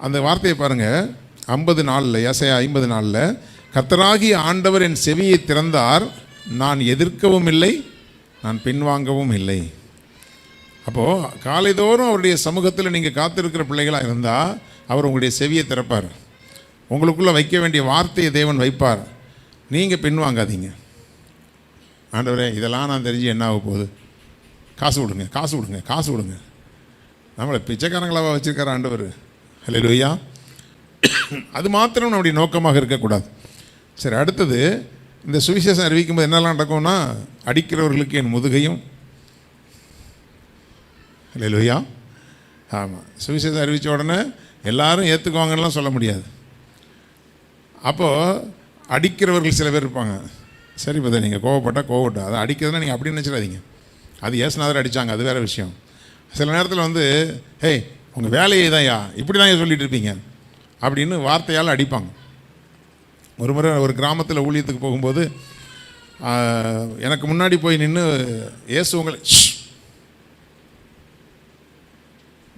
அந்த வார்த்தையை பாருங்கள், 50 நாளில், ஏசாயா 50 நாளில், கர்த்தராகிய ஆண்டவர் என் செவியை திறந்தார், நான் எதிர்க்கவும் இல்லை, நான் பின்வாங்கவும் இல்லை. அப்போது காலைதோறும் அவருடைய சமூகத்தில் நீங்கள் காத்திருக்கிற பிள்ளைகளாக இருந்தால் அவர் உங்களுடைய செவியை திறப்பார். உங்களுக்குள்ளே வைக்க வேண்டிய வார்த்தையை தேவன் வைப்பார். நீங்கள் பின்வாங்காதீங்க. ஆண்டவரே இதெல்லாம் நான் தெரிஞ்சு என்ன ஆக போகுது, காசு கொடுங்க காசு கொடுங்க காசு கொடுங்க. நம்மளை பிச்சைக்காரங்களாக வச்சுருக்கார் ஆண்டவர். அல்லேலூயா. அது மாத்திரம் நம்முடைய நோக்கமாக இருக்கக்கூடாது. சரி, அடுத்தது இந்த சுவிசேஷம் அறிவிக்கும் போது என்னெல்லாம் நடக்கும்னா, அடிக்கிறவர்களுக்கு என் முதுகையும். அல்லேலூயா. ஆமாம், சுவிசேஷம் அறிவித்த உடனே எல்லாரும் ஏற்றுக்குவாங்கலாம் சொல்ல முடியாது. அப்போது அடிக்கிறவர்கள் சில பேர் இருப்பாங்க. சரி பதா, நீங்கள் கோவப்பட்டா அதை அடிக்கிறதுனா நீங்கள் அப்படி நினச்சிடாதீங்க. அது ஏசுநாதர் அடித்தாங்க, அது வேறு விஷயம். சில நேரத்தில் வந்து ஹேய் உங்கள் வேலையை தான்யா இப்படி தான் சொல்லிகிட்டு இருப்பீங்க அப்படின்னு வார்த்தையால் அடிப்பாங்க. ஒரு முறை ஒரு கிராமத்தில் ஊழியத்துக்கு போகும்போது எனக்கு முன்னாடி போய் நின்று ஏசு உங்களை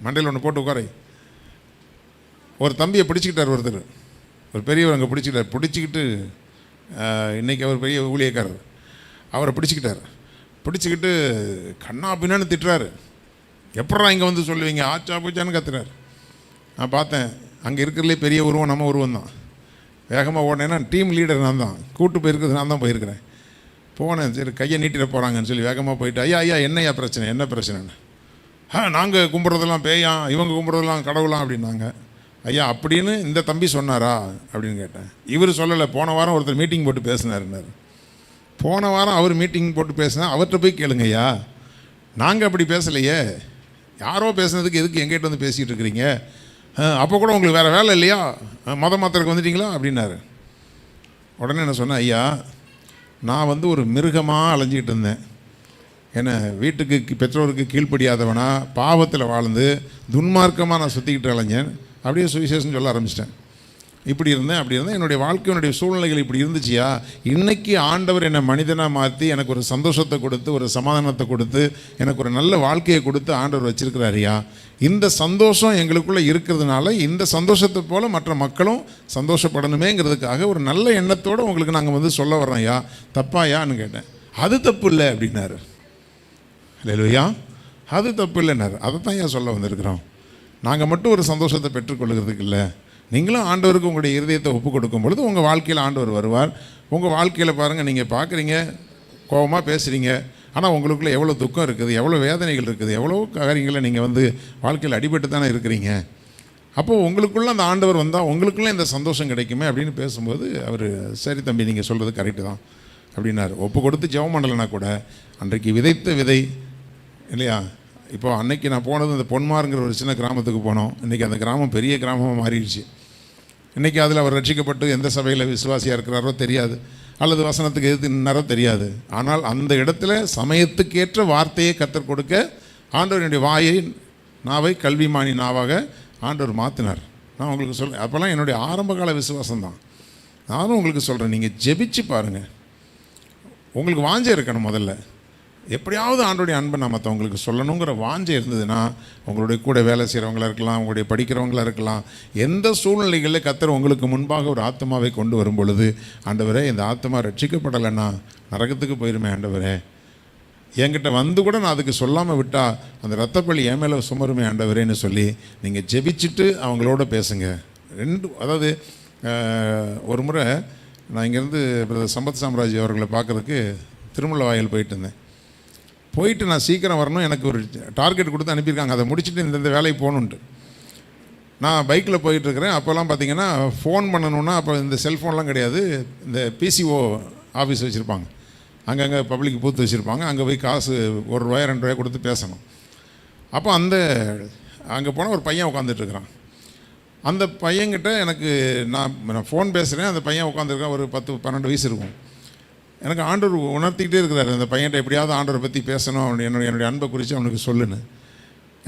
மண்டையில் ஒன்று போட்டு உட்காரை, ஒரு தம்பியை பிடிச்சிக்கிட்டார். ஒருத்தர், ஒரு பெரியவர் அங்கே பிடிச்சிக்கிட்டு இன்றைக்கி அவர் பெரிய ஊழியக்காரர், அவரை பிடிச்சிக்கிட்டு கண்ணா பின்னான்னு திட்டுறாரு. எப்படா இங்கே வந்து சொல்லுவீங்க, ஆச்சா போச்சான்னு கத்துறாரு. நான் பார்த்தேன், அங்கே இருக்கிறதுலே பெரிய உருவம் நம்ம உருவம் தான். வேகமாக ஓடினேன்னா டீம் லீடர் நான் தான், கூட்டு போயிருக்கிறது நான் தான் போயிருக்கிறேன். போனேன், சரி கையை நீட்டிட போகிறாங்கன்னு சொல்லி வேகமாக போயிட்டு, ஐயா என்னையா பிரச்சனை, என்ன பிரச்சனைன்னு. நாங்கள் கும்பிட்றதெல்லாம் பேயா, இவங்க கும்பிட்றதெல்லாம் கடவுளாம் அப்படின்னாங்க. ஐயா அப்படின்னு இந்த தம்பி சொன்னாரா அப்படின்னு கேட்டேன். இவர் சொல்லலை, போன வாரம் ஒருத்தர் மீட்டிங் போட்டு பேசினாருன்னாரு. போன வாரம் அவர் மீட்டிங் போட்டு பேசினா அவர்கிட்ட போய் கேளுங்க ஐயா, நாங்கள் அப்படி பேசலையே, யாரோ பேசுனதுக்கு எதுக்கு எங்கிட்ட வந்து பேசிகிட்டு இருக்கிறீங்க, அப்போ கூட உங்களுக்கு வேறு வேலை இல்லையா, மதம் மாத்திரக்கு வந்துட்டீங்களா அப்படின்னாரு. உடனே என்ன சொன்னேன், ஐயா நான் வந்து ஒரு மிருகமாக அலைஞ்சிக்கிட்டு இருந்தேன். ஏன்னா வீட்டுக்கு பெற்றோருக்கு கீழ்ப்படியாதவனா பாவத்தில் வாழ்ந்து துன்மார்க்கமாக நான் சுற்றிக்கிட்டு அலைஞ்சேன். அப்படியே சுவிசேஷம் சொல்ல ஆரம்பிச்சிட்டேன். இப்படி இருந்தேன் அப்படி இருந்தேன், என்னுடைய வாழ்க்கையினுடைய சூழ்நிலைகள் இப்படி இருந்துச்சியா, இன்றைக்கி ஆண்டவர் என்னை மனிதனாக மாற்றி எனக்கு ஒரு சந்தோஷத்தை கொடுத்து, ஒரு சமாதானத்தை கொடுத்து, எனக்கு ஒரு நல்ல வாழ்க்கையை கொடுத்து ஆண்டவர் வச்சிருக்கிறாரியா. இந்த சந்தோஷம் எங்களுக்குள்ளே இருக்கிறதுனால இந்த சந்தோஷத்தை போல் மற்ற மக்களும் சந்தோஷப்படணுமேங்கிறதுக்காக ஒரு நல்ல எண்ணத்தோடு உங்களுக்கு நாங்கள் வந்து சொல்ல வர்றோம் ஐயா, தப்பாயான்னு கேட்டேன். அது தப்பு இல்லை அப்படின்னாரு. அல்லேலூயா. அது தப்பு இல்லைன்னாரு. அதை தான் ஏன் சொல்ல வந்திருக்கிறோம். நாங்கள் மட்டும் ஒரு சந்தோஷத்தை பெற்றுக்கொள்கிறதுக்கு இல்லை, நீங்களும் ஆண்டவருக்கு உங்களுடைய இருதயத்தை ஒப்பு கொடுக்கும் பொழுது உங்கள் வாழ்க்கையில் ஆண்டவர் வருவார். உங்கள் வாழ்க்கையில் பாருங்கள், நீங்கள் பார்க்குறீங்க, கோபமாக பேசுகிறீங்க, ஆனால் உங்களுக்குள்ளே எவ்வளோ துக்கம் இருக்குது, எவ்வளோ வேதனைகள் இருக்குது, எவ்வளோ காரியங்களை நீங்கள் வந்து வாழ்க்கையில் அடிபட்டு தானே இருக்கிறீங்க. அப்போது உங்களுக்குள்ளே அந்த ஆண்டவர் வந்தால் உங்களுக்குள்ளே இந்த சந்தோஷம் கிடைக்குமே அப்படின்னு பேசும்போது அவர், சரி தம்பி நீங்கள் சொல்கிறது கரெக்டு தான், அப்படின்னாரு. ஒப்பு கொடுத்து ஜெபம் பண்ணலைன்னா கூட அன்றைக்கு விதைத்த விதை இல்லையா. இப்போ அன்னைக்கு நான் போனது இந்த பொன்மாருங்கிற ஒரு சின்ன கிராமத்துக்கு போனோம். இன்றைக்கி அந்த கிராமம் பெரிய கிராமமாக மாறிடுச்சு. இன்றைக்கி அதில் அவர் ரட்சிக்கப்பட்டு எந்த சபையில் விசுவாசியாக இருக்கிறாரோ தெரியாது, அல்லது வசனத்துக்கு எதிர்த்து நின்னாரோ தெரியாது. ஆனால் அந்த இடத்துல சமயத்துக்கேற்ற வார்த்தையை கத்தர் கொடுக்க ஆண்டவருடைய வாயை நாவை கல்விமானி நாவாக ஆண்டவர் மாற்றினார். நான் உங்களுக்கு சொல்கிறேன், அப்போல்லாம் என்னுடைய ஆரம்பகால விசுவாசம்தான். நானும் உங்களுக்கு சொல்கிறேன், நீங்கள் ஜெபிச்சு பாருங்கள். உங்களுக்கு வாஞ்சை இருக்கணும். முதல்ல எப்படியாவது ஆண்டோடைய அன்பை நான் மற்றவங்களுக்கு சொல்லணுங்கிற வாஞ்சை இருந்ததுன்னா, உங்களுடைய கூட வேலை செய்கிறவங்களாக இருக்கலாம், உங்களுடைய படிக்கிறவங்களாக இருக்கலாம், எந்த சூழ்நிலைகளில் கர்த்தர் உங்களுக்கு முன்பாக ஒரு ஆத்மாவை கொண்டு வரும் பொழுது, ஆண்டவரே இந்த ஆத்மா ரட்சிக்கப்படலைன்னா நரகத்துக்கு போயிருமே, ஆண்டவரே என்கிட்ட வந்து கூட நான் அதுக்கு சொல்லாமல் விட்டால் அந்த ரத்தப்பள்ளி என் மேலே சுமருமே ஆண்டவரேன்னு சொல்லி நீங்கள் ஜெபிச்சுட்டு அவங்களோட பேசுங்க. அதாவது ஒரு முறை நான் இங்கேருந்து பிரதர் சம்பத் சாம்ராஜ் அவர்களை பார்க்குறதுக்கு திருமலை வாயில் போயிட்டு இருந்தேன். போயிட்டு நான் சீக்கிரம் வரணும், எனக்கு ஒரு டார்கெட் கொடுத்து அனுப்பியிருக்காங்க, அதை முடிச்சுட்டு இந்த வேலைக்கு போகணுன்ட்டு. நான் பைக்கில் போயிட்டுருக்கிறேன். அப்போல்லாம் பார்த்தீங்கன்னா ஃபோன் பண்ணணுன்னா அப்போ இந்த செல்ஃபோன்லாம் கிடையாது, இந்த பிசிஓ ஆஃபீஸ் வச்சுருப்பாங்க, அங்கங்கே பப்ளிக் பூத்து வச்சுருப்பாங்க, அங்கே போய் காசு ₹1 ₹2 கொடுத்து பேசணும். அப்போ அங்கே போனால் ஒரு பையன் உட்காந்துட்ருக்குறான். அந்த பையன்கிட்ட எனக்கு நான் ஃபோன் பேசுகிறேன், அந்த பையன் உட்காந்துருக்கான், ஒரு 10-12 வயசு இருக்கும். எனக்கு ஆண்டவர் உணர்த்திக்கிட்டே இருக்கிறாரு, அந்த பையன்கிட்ட எப்படியாவது ஆண்டவரை பற்றி பேசணும், என்னுடைய அன்பை குறித்து அவனுக்கு சொல்லுன்னு.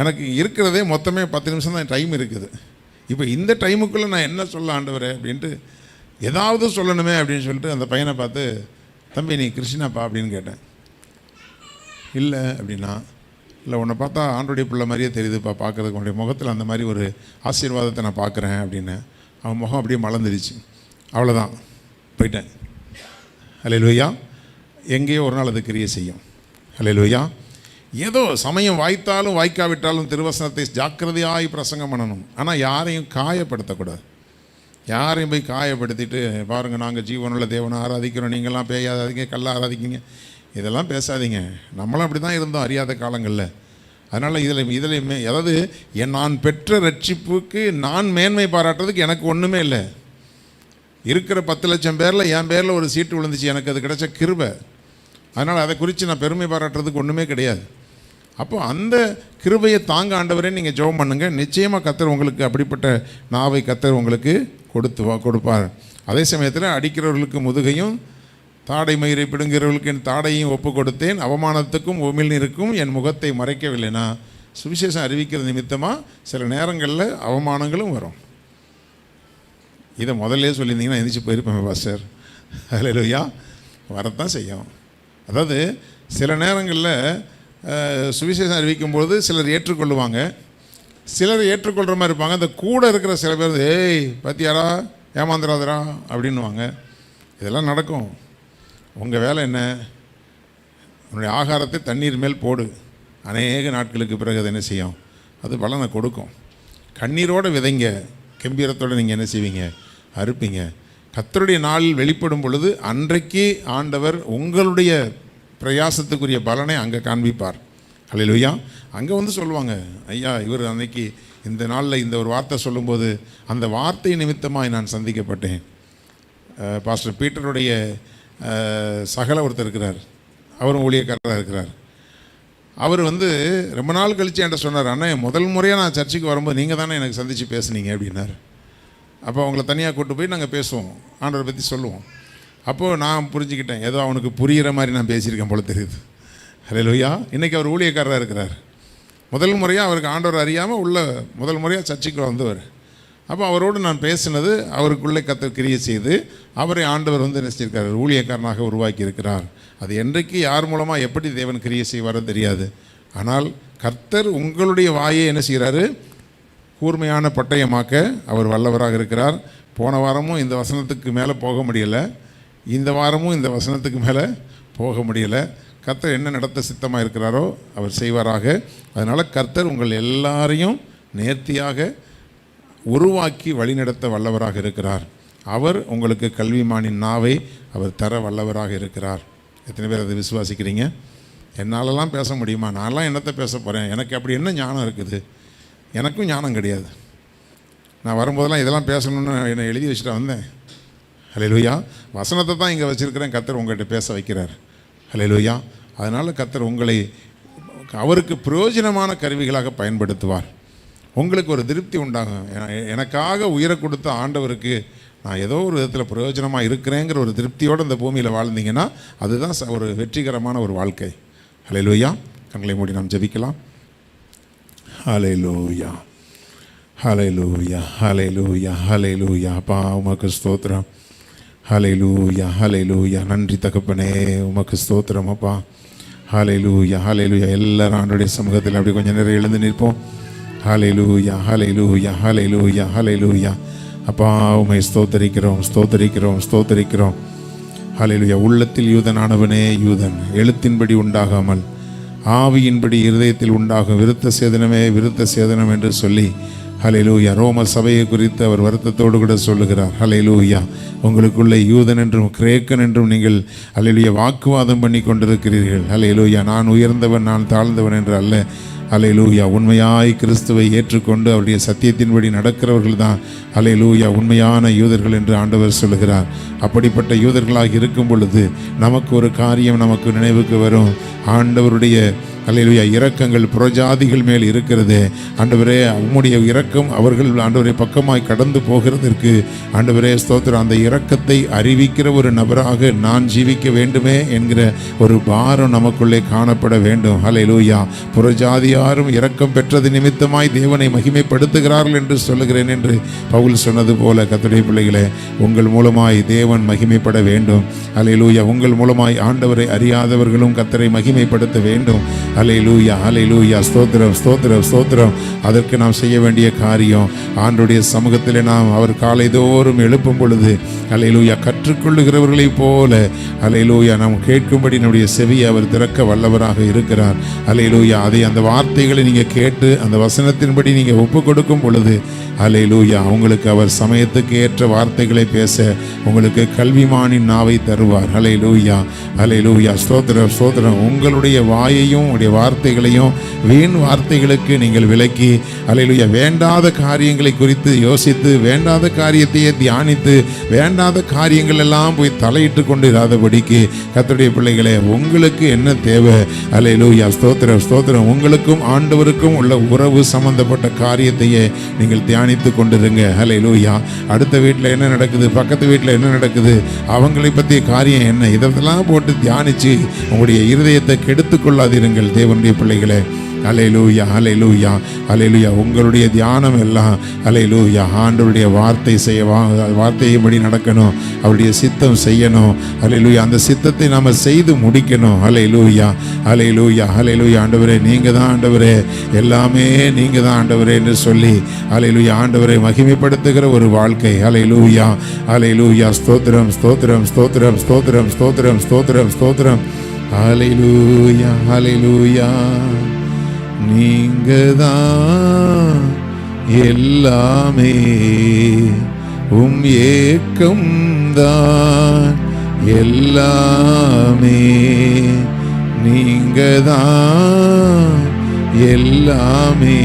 எனக்கு இருக்கிறதே மொத்தமே 10 நிமிஷம் தான் டைம் இருக்குது. இப்போ இந்த டைமுக்குள்ளே நான் என்ன சொல்ல ஆண்டவரே அப்படின்ட்டு ஏதாவது சொல்லணுமே அப்படின்னு சொல்லிட்டு அந்த பையனை பார்த்து, தம்பி நீ கிறிஸ்டினாப்பா அப்படின்னு கேட்டேன். இல்லை அப்படின்னா, இல்லை உன்னை பார்த்தா ஆண்டோடைய பிள்ளை மாதிரியே தெரியுதுப்பா பார்க்குறதுக்கு, உன்னுடைய முகத்தில் அந்த மாதிரி ஒரு ஆசீர்வாதத்தை நான் பார்க்குறேன் அப்படின்னு. அவன் முகம் அப்படியே மலர்ந்துடுச்சு. அவ்வளோதான், போயிட்டேன். ஹல்லேலூயா. எங்கேயோ ஒரு நாள் அது கிரியை செய்யும். ஹல்லேலூயா. ஏதோ சமயம் வாய்த்தாலும் வாய்க்காவிட்டாலும் திருவசனத்தை ஜாக்கிரதையாய் பிரசங்கம் பண்ணணும். ஆனால் யாரையும் காயப்படுத்தக்கூடாது. யாரையும் போய் காயப்படுத்திட்டு பாருங்கள் நாங்கள் ஜீவனுள்ள தேவனை ஆராதிக்கிறோம், நீங்கள்லாம் பேயாதீங்க, கல்லை ஆராதிக்கிங்க, இதெல்லாம் பேசாதீங்க. நம்மளும் அப்படி தான் இருந்தோம் அறியாத காலங்களில். அதனால் இதில் அதாவது நான் பெற்ற ரட்சிப்புக்கு நான் மேன்மை பாராட்டுறதுக்கு எனக்கு ஒன்றுமே இல்லை. இருக்கிற 10 லட்சம் பேரில் என் பேரில் ஒரு சீட்டு விழுந்துச்சு, எனக்கு அது கிடைச்ச கிருபை. அதனால் அதை குறித்து நான் பெருமை பாராட்டுறதுக்கு ஒன்றுமே கிடையாது. அப்போ அந்த கிருபையை தாங்க ஆண்டவரே நீங்கள் ஜெபம் பண்ணுங்கள். நிச்சயமாக கர்த்தர் உங்களுக்கு அப்படிப்பட்ட நாவை கர்த்தர் உங்களுக்கு கொடுப்பார். அதே சமயத்தில் அடிக்கிறவர்களுக்கு முதுகையும் தாடை மயிரை பிடுங்கிறவர்களுக்கு என் தாடையும் ஒப்பு கொடுத்தேன், அவமானத்துக்கும் உமிழ்நீருக்கும் என் முகத்தை மறைக்கவில்லைனா. சுவிசேஷம் அறிவிக்கிற நிமித்தமாக சில நேரங்களில் அவமானங்களும் வரும். இதை முதல்ல சொல்லியிருந்தீங்கன்னா எந்திரிச்சு போயிருப்பேன் பாஸ்டர். ஹல்லேலூயா. வரத்தான் செய்யும். அதாவது சில நேரங்களில் சுவிசேஷம் அறிவிக்கும்போது சிலர் ஏற்றுக்கொள்ளுவாங்க, சிலர் ஏற்றுக்கொள்கிற மாதிரி இருப்பாங்க. அந்த கூட இருக்கிற சில பேர் ஏய் பத்தியாரா ஏமாந்துடாதரா அப்படின்வாங்க. இதெல்லாம் நடக்கும். உங்கள் வேலை என்ன? உன்னுடைய ஆகாரத்தை தண்ணீர் மேல் போடு, அநேக நாட்களுக்கு பிறகு அதை என்ன செய்யும், அது பலனை கொடுக்கும். கண்ணீரோடு விதைங்க, கம்பீரத்தோடு நீங்கள் என்ன செய்வீங்க, அறுப்பீங்க. கர்த்தருடைய நாளில் வெளிப்படும் பொழுது அன்றைக்கு ஆண்டவர் உங்களுடைய பிரயாசத்துக்குரிய பலனை அங்கே காண்பிப்பார். ஹல்லேலூயா. அங்கே வந்து சொல்லுவாங்க, ஐயா இவர் அன்னைக்கு இந்த நாளில் இந்த ஒரு வார்த்தை சொல்லும்போது அந்த வார்த்தை நிமித்தமாக நான் சந்திக்கப்பட்டேன். பாஸ்டர் பீட்டருடைய சகல ஒருத்தர் இருக்கிறார், அவரும் ஊழியக்காரராக இருக்கிறார். அவர் வந்து ரொம்ப நாள் கழித்து என்கிட்ட சொன்னார், அண்ணா முதல் முறையாக நான் சர்ச்சுக்கு வரும்போது நீங்கள் தானே எனக்கு சந்தித்து பேசுனீங்க அப்படின்னார். அப்போ அவங்கள தனியாக கூட்டு போய் நாங்கள் பேசுவோம், ஆண்டவரை பற்றி சொல்லுவோம். அப்போது நான் புரிஞ்சுக்கிட்டேன், ஏதோ அவனுக்கு புரிகிற மாதிரி நான் பேசியிருக்கேன் போல தெரியுது. ஹல்லேலூயா. இன்றைக்கி அவர் ஊழியக்காரராக இருக்கிறார். முதல் முறையாக அவருக்கு ஆண்டவர் அறியாமல் முதல் முறையாக சர்ச்சுக்கு வந்தவர். அப்போ அவரோடு நான் பேசினது அவருக்குள்ளே கர்த்தர் கிரியை செய்து அவரை ஆண்டவர் வந்து நினைச்சிருக்கார், ஊழியக்காரனாக உருவாக்கி இருக்கிறார். அது என்றைக்கு யார் மூலமாக எப்படி தேவன் கிரியை செய்வாரோ தெரியாது. ஆனால் கர்த்தர் உங்களுடைய வாயை என்ன செய்கிறாரு, கூர்மையான பட்டயமாக்க அவர் வல்லவராக இருக்கிறார். போன வாரமும் இந்த வசனத்துக்கு மேலே போக முடியலை, இந்த வாரமும் இந்த வசனத்துக்கு மேலே போக முடியலை. கர்த்தர் என்ன நடத்த சித்தமாக இருக்கிறாரோ அவர் செய்வாராக. அதனால் கர்த்தர் உங்கள் எல்லாரையும் நேர்த்தியாக உருவாக்கி வழிநடத்த வல்லவராக இருக்கிறார். அவர் உங்களுக்கு கல்விமானின் நாவை அவர் தர வல்லவராக இருக்கிறார். எத்தனை பேர் அதை விசுவாசிக்கிறீங்க? என்னாலலாம் பேச முடியுமா? நான்லாம் என்னத்தை பேச போகிறேன்? எனக்கு அப்படி என்ன ஞானம் இருக்குது? எனக்கும் ஞானம் கிடையாது. நான் வரும்போதெல்லாம் இதெல்லாம் பேசணுன்னு என்னை எழுதி வச்சுட்டு வந்தேன். ஹல்லேலூயா. வசனத்தை தான் இங்கே வச்சுருக்கிறேன், கர்த்தர் உங்கள்கிட்ட பேச வைக்கிறார். ஹல்லேலூயா. அதனால் கர்த்தர் உங்களை அவருக்கு பிரயோஜனமான கருவிகளாக பயன்படுத்துவார். உங்களுக்கு ஒரு திருப்தி உண்டாகும். எனக்காக உயிரை கொடுத்த ஆண்டவருக்கு நான் ஏதோ ஒரு விதத்தில் பிரயோஜனமாக இருக்கிறேங்கிற ஒரு திருப்தியோடு இந்த பூமியில் வாழ்ந்தீங்கன்னா அதுதான் ஒரு வெற்றிகரமான ஒரு வாழ்க்கை. ஹல்லேலூயா. கண்களை மூடி நாம் ஜெபிக்கலாம். ஹல்லேலூயா, ஹல்லேலூயா, ஹல்லேலூயா, ஹல்லேலூயா. அப்பா உமக்கு ஸ்தோத்திரம். ஹல்லேலூயா, ஹல்லேலூயா. நன்றி தகப்பனே, உமக்கு ஸ்தோத்திரம் அப்பா. ஹல்லேலூயா, ஹல்லேலூயா. எல்லாரும் ஆண்டவருடைய சமூகத்தில் அப்படி கொஞ்சம் நேரம் எழுந்து நிற்போம். ஹல்லேலூயா, ஹல்லேலூயா, ஹல்லேலூயா, ஹல்லேலூயா. அப்பா உம்மை ஸ்தோத்தரிக்கிறோம், ஸ்தோத்தரிக்கிறோம், ஸ்தோத்தரிக்கிறோம். ஹல்லேலூயா. உள்ளத்தில் யூதனானவனே யூதன், எழுத்தின்படி உண்டாகாமல் ஆவியின்படி இருதயத்தில் உண்டாகும் விருத்த சேதனமே விருத்த சேதனம் என்று சொல்லி ஹல்லேலூயா ரோம சபையை குறித்து அவர் வருத்தத்தோடு கூட சொல்லுகிறார். ஹல்லேலூயா. உங்களுக்குள்ளே யூதன் என்றும் கிரேக்கன் என்றும் நீங்கள் ஹல்லேலூயா வாக்குவாதம் பண்ணி கொண்டிருக்கிறீர்கள். ஹல்லேலூயா. நான் உயர்ந்தவன் நான் தாழ்ந்தவன் என்று அல்ல. ஹல்லேலூயா. உண்மையாய் கிறிஸ்துவை ஏற்றுக்கொண்டு அவருடைய சத்தியத்தின்படி நடக்கிறவர்கள் தான் ஹல்லேலூயா உண்மையான யூதர்கள் என்று ஆண்டவர் சொல்லுகிறார். அப்படிப்பட்ட யூதர்களாக இருக்கும் பொழுது நமக்கு ஒரு காரியம் நமக்கு நினைவுக்கு வரும். ஆண்டவருடைய ஹல்லேலூயா இரக்கங்கள் புறஜாதிகள் மேல் இருக்கிறது. ஆண்டவரே உம்முடைய இரக்கம் அவர்கள் ஆண்டவரை பக்கமாய் கடந்து போகிறதற்கு ஆண்டவரே ஸ்தோத்திரம். அந்த இரக்கத்தை அறிவிக்கிற ஒரு நபராக நான் ஜீவிக்க வேண்டுமே என்கிற ஒரு பாரம் நமக்குள்ளே காணப்பட வேண்டும். ஹல்லேலூயா. புறஜாதியாரும் இரக்கம் பெற்றது நிமித்தமாய் தேவனை மகிமைப்படுத்துகிறார்கள் என்று சொல்லுகிறேன் என்று பவுல் சொன்னது போல கர்த்தருடைய பிள்ளைகளே, உங்கள் மூலமாய் தேவன் மகிமைப்பட வேண்டும். ஹல்லேலூயா. உங்கள் மூலமாய் ஆண்டவரை அறியாதவர்களும் கர்த்தரை மகிமைப்படுத்த வேண்டும். ஹல்லேலூயா, ஹல்லேலூயா. ஸ்தோத்திரம், ஸ்தோத்திரம், ஸ்தோத்திரம். அதற்கு நாம் செய்ய வேண்டிய காரியம் ஆண்டவருடைய சமூகத்தில் நாம் அவர் காலை தோறும் எழுப்பும் பொழுது ஹல்லேலூயா கற்றுக்கொள்ளுகிறவர்களைப் போல ஹல்லேலூயா நாம் கேட்கும்படி நம்முடைய செவியை அவர் திறக்க வல்லவராக இருக்கிறார். ஹல்லேலூயா. அதை அந்த வார்த்தைகளை நீங்கள் கேட்டு அந்த வசனத்தின்படி நீங்கள் ஒப்பு கொடுக்கும் பொழுது ஹல்லேலூயா உங்களுக்கு அவர் சமயத்துக்கு ஏற்ற வார்த்தைகளை பேச உங்களுக்கு கல்விமானின் நாவை தருவார். ஹல்லேலூயா, ஹல்லேலூயா. ஸ்தோத்திரம், ஸ்தோத்திரம். உங்களுடைய வாயையும் உங்களுடைய வார்த்தைகளையும் வீண் வார்த்தைகளுக்கு நீங்கள் விலக்கி ஹல்லேலூயா வேண்டாத காரியங்களை குறித்து யோசித்து வேண்டாத காரியத்தையே தியானித்து வேண்டாத காரியங்கள் எல்லாம் போய் தலையிட்டு கொண்டு இராதபடிக்கு கர்த்தருடைய பிள்ளைகளே உங்களுக்கு என்ன தேவை? ஹல்லேலூயா. ஸ்தோத்திரம், ஸ்தோத்திரம். உங்களுக்கும் ஆண்டவருக்கும் உள்ள உறவு சம்பந்தப்பட்ட காரியத்தையே நீங்கள் தியானித்து கொண்டிருங்க. ஹல்லேலூயா. அடுத்த வீட்டில் என்ன நடக்குது, பக்கத்து வீட்டில் என்ன நடக்குது, அவங்களை பற்றிய காரியம் என்ன, இதெல்லாம் போட்டு தியானித்து உங்களுடைய இருதயத்தை கெடுத்து கொள்ளாதிருங்கள் தேவனுடைய பிள்ளைகளே. ஹல்லேலூயா, ஹல்லேலூயா, ஹல்லேலூயா. உங்களுடைய தியானம் எல்லாம் ஹல்லேலூயா ஆண்டவருடைய வார்த்தையின்படி நடக்கணும். அவருடைய சித்தம் செய்யணும். ஹல்லேலூயா. அந்த சித்தத்தை நாம் செய்து முடிக்கணும். ஹல்லேலூயா, ஹல்லேலூயா, ஹல்லேலூயா. ஆண்டவரே நீங்கள் தான் ஆண்டவரே, எல்லாமே நீங்கள் தான் ஆண்டவரே என்று சொல்லி ஹல்லேலூயா ஆண்டவரை மகிமைப்படுத்துகிற ஒரு வாழ்க்கை. ஹல்லேலூயா, ஹல்லேலூயா. ஸ்தோத்திரம், ஸ்தோத்திரம், ஸ்தோத்திரம், ஸ்தோத்திரம், ஸ்தோத்திரம், ஸ்தோத்திரம், ஸ்தோத்திரம். ஹல்லேலூயா, ஹல்லேலூயா. நீங்கதான் எல்லாமே, ஏக்கம் தான் எல்லாமே. நீங்கதான் எல்லாமே,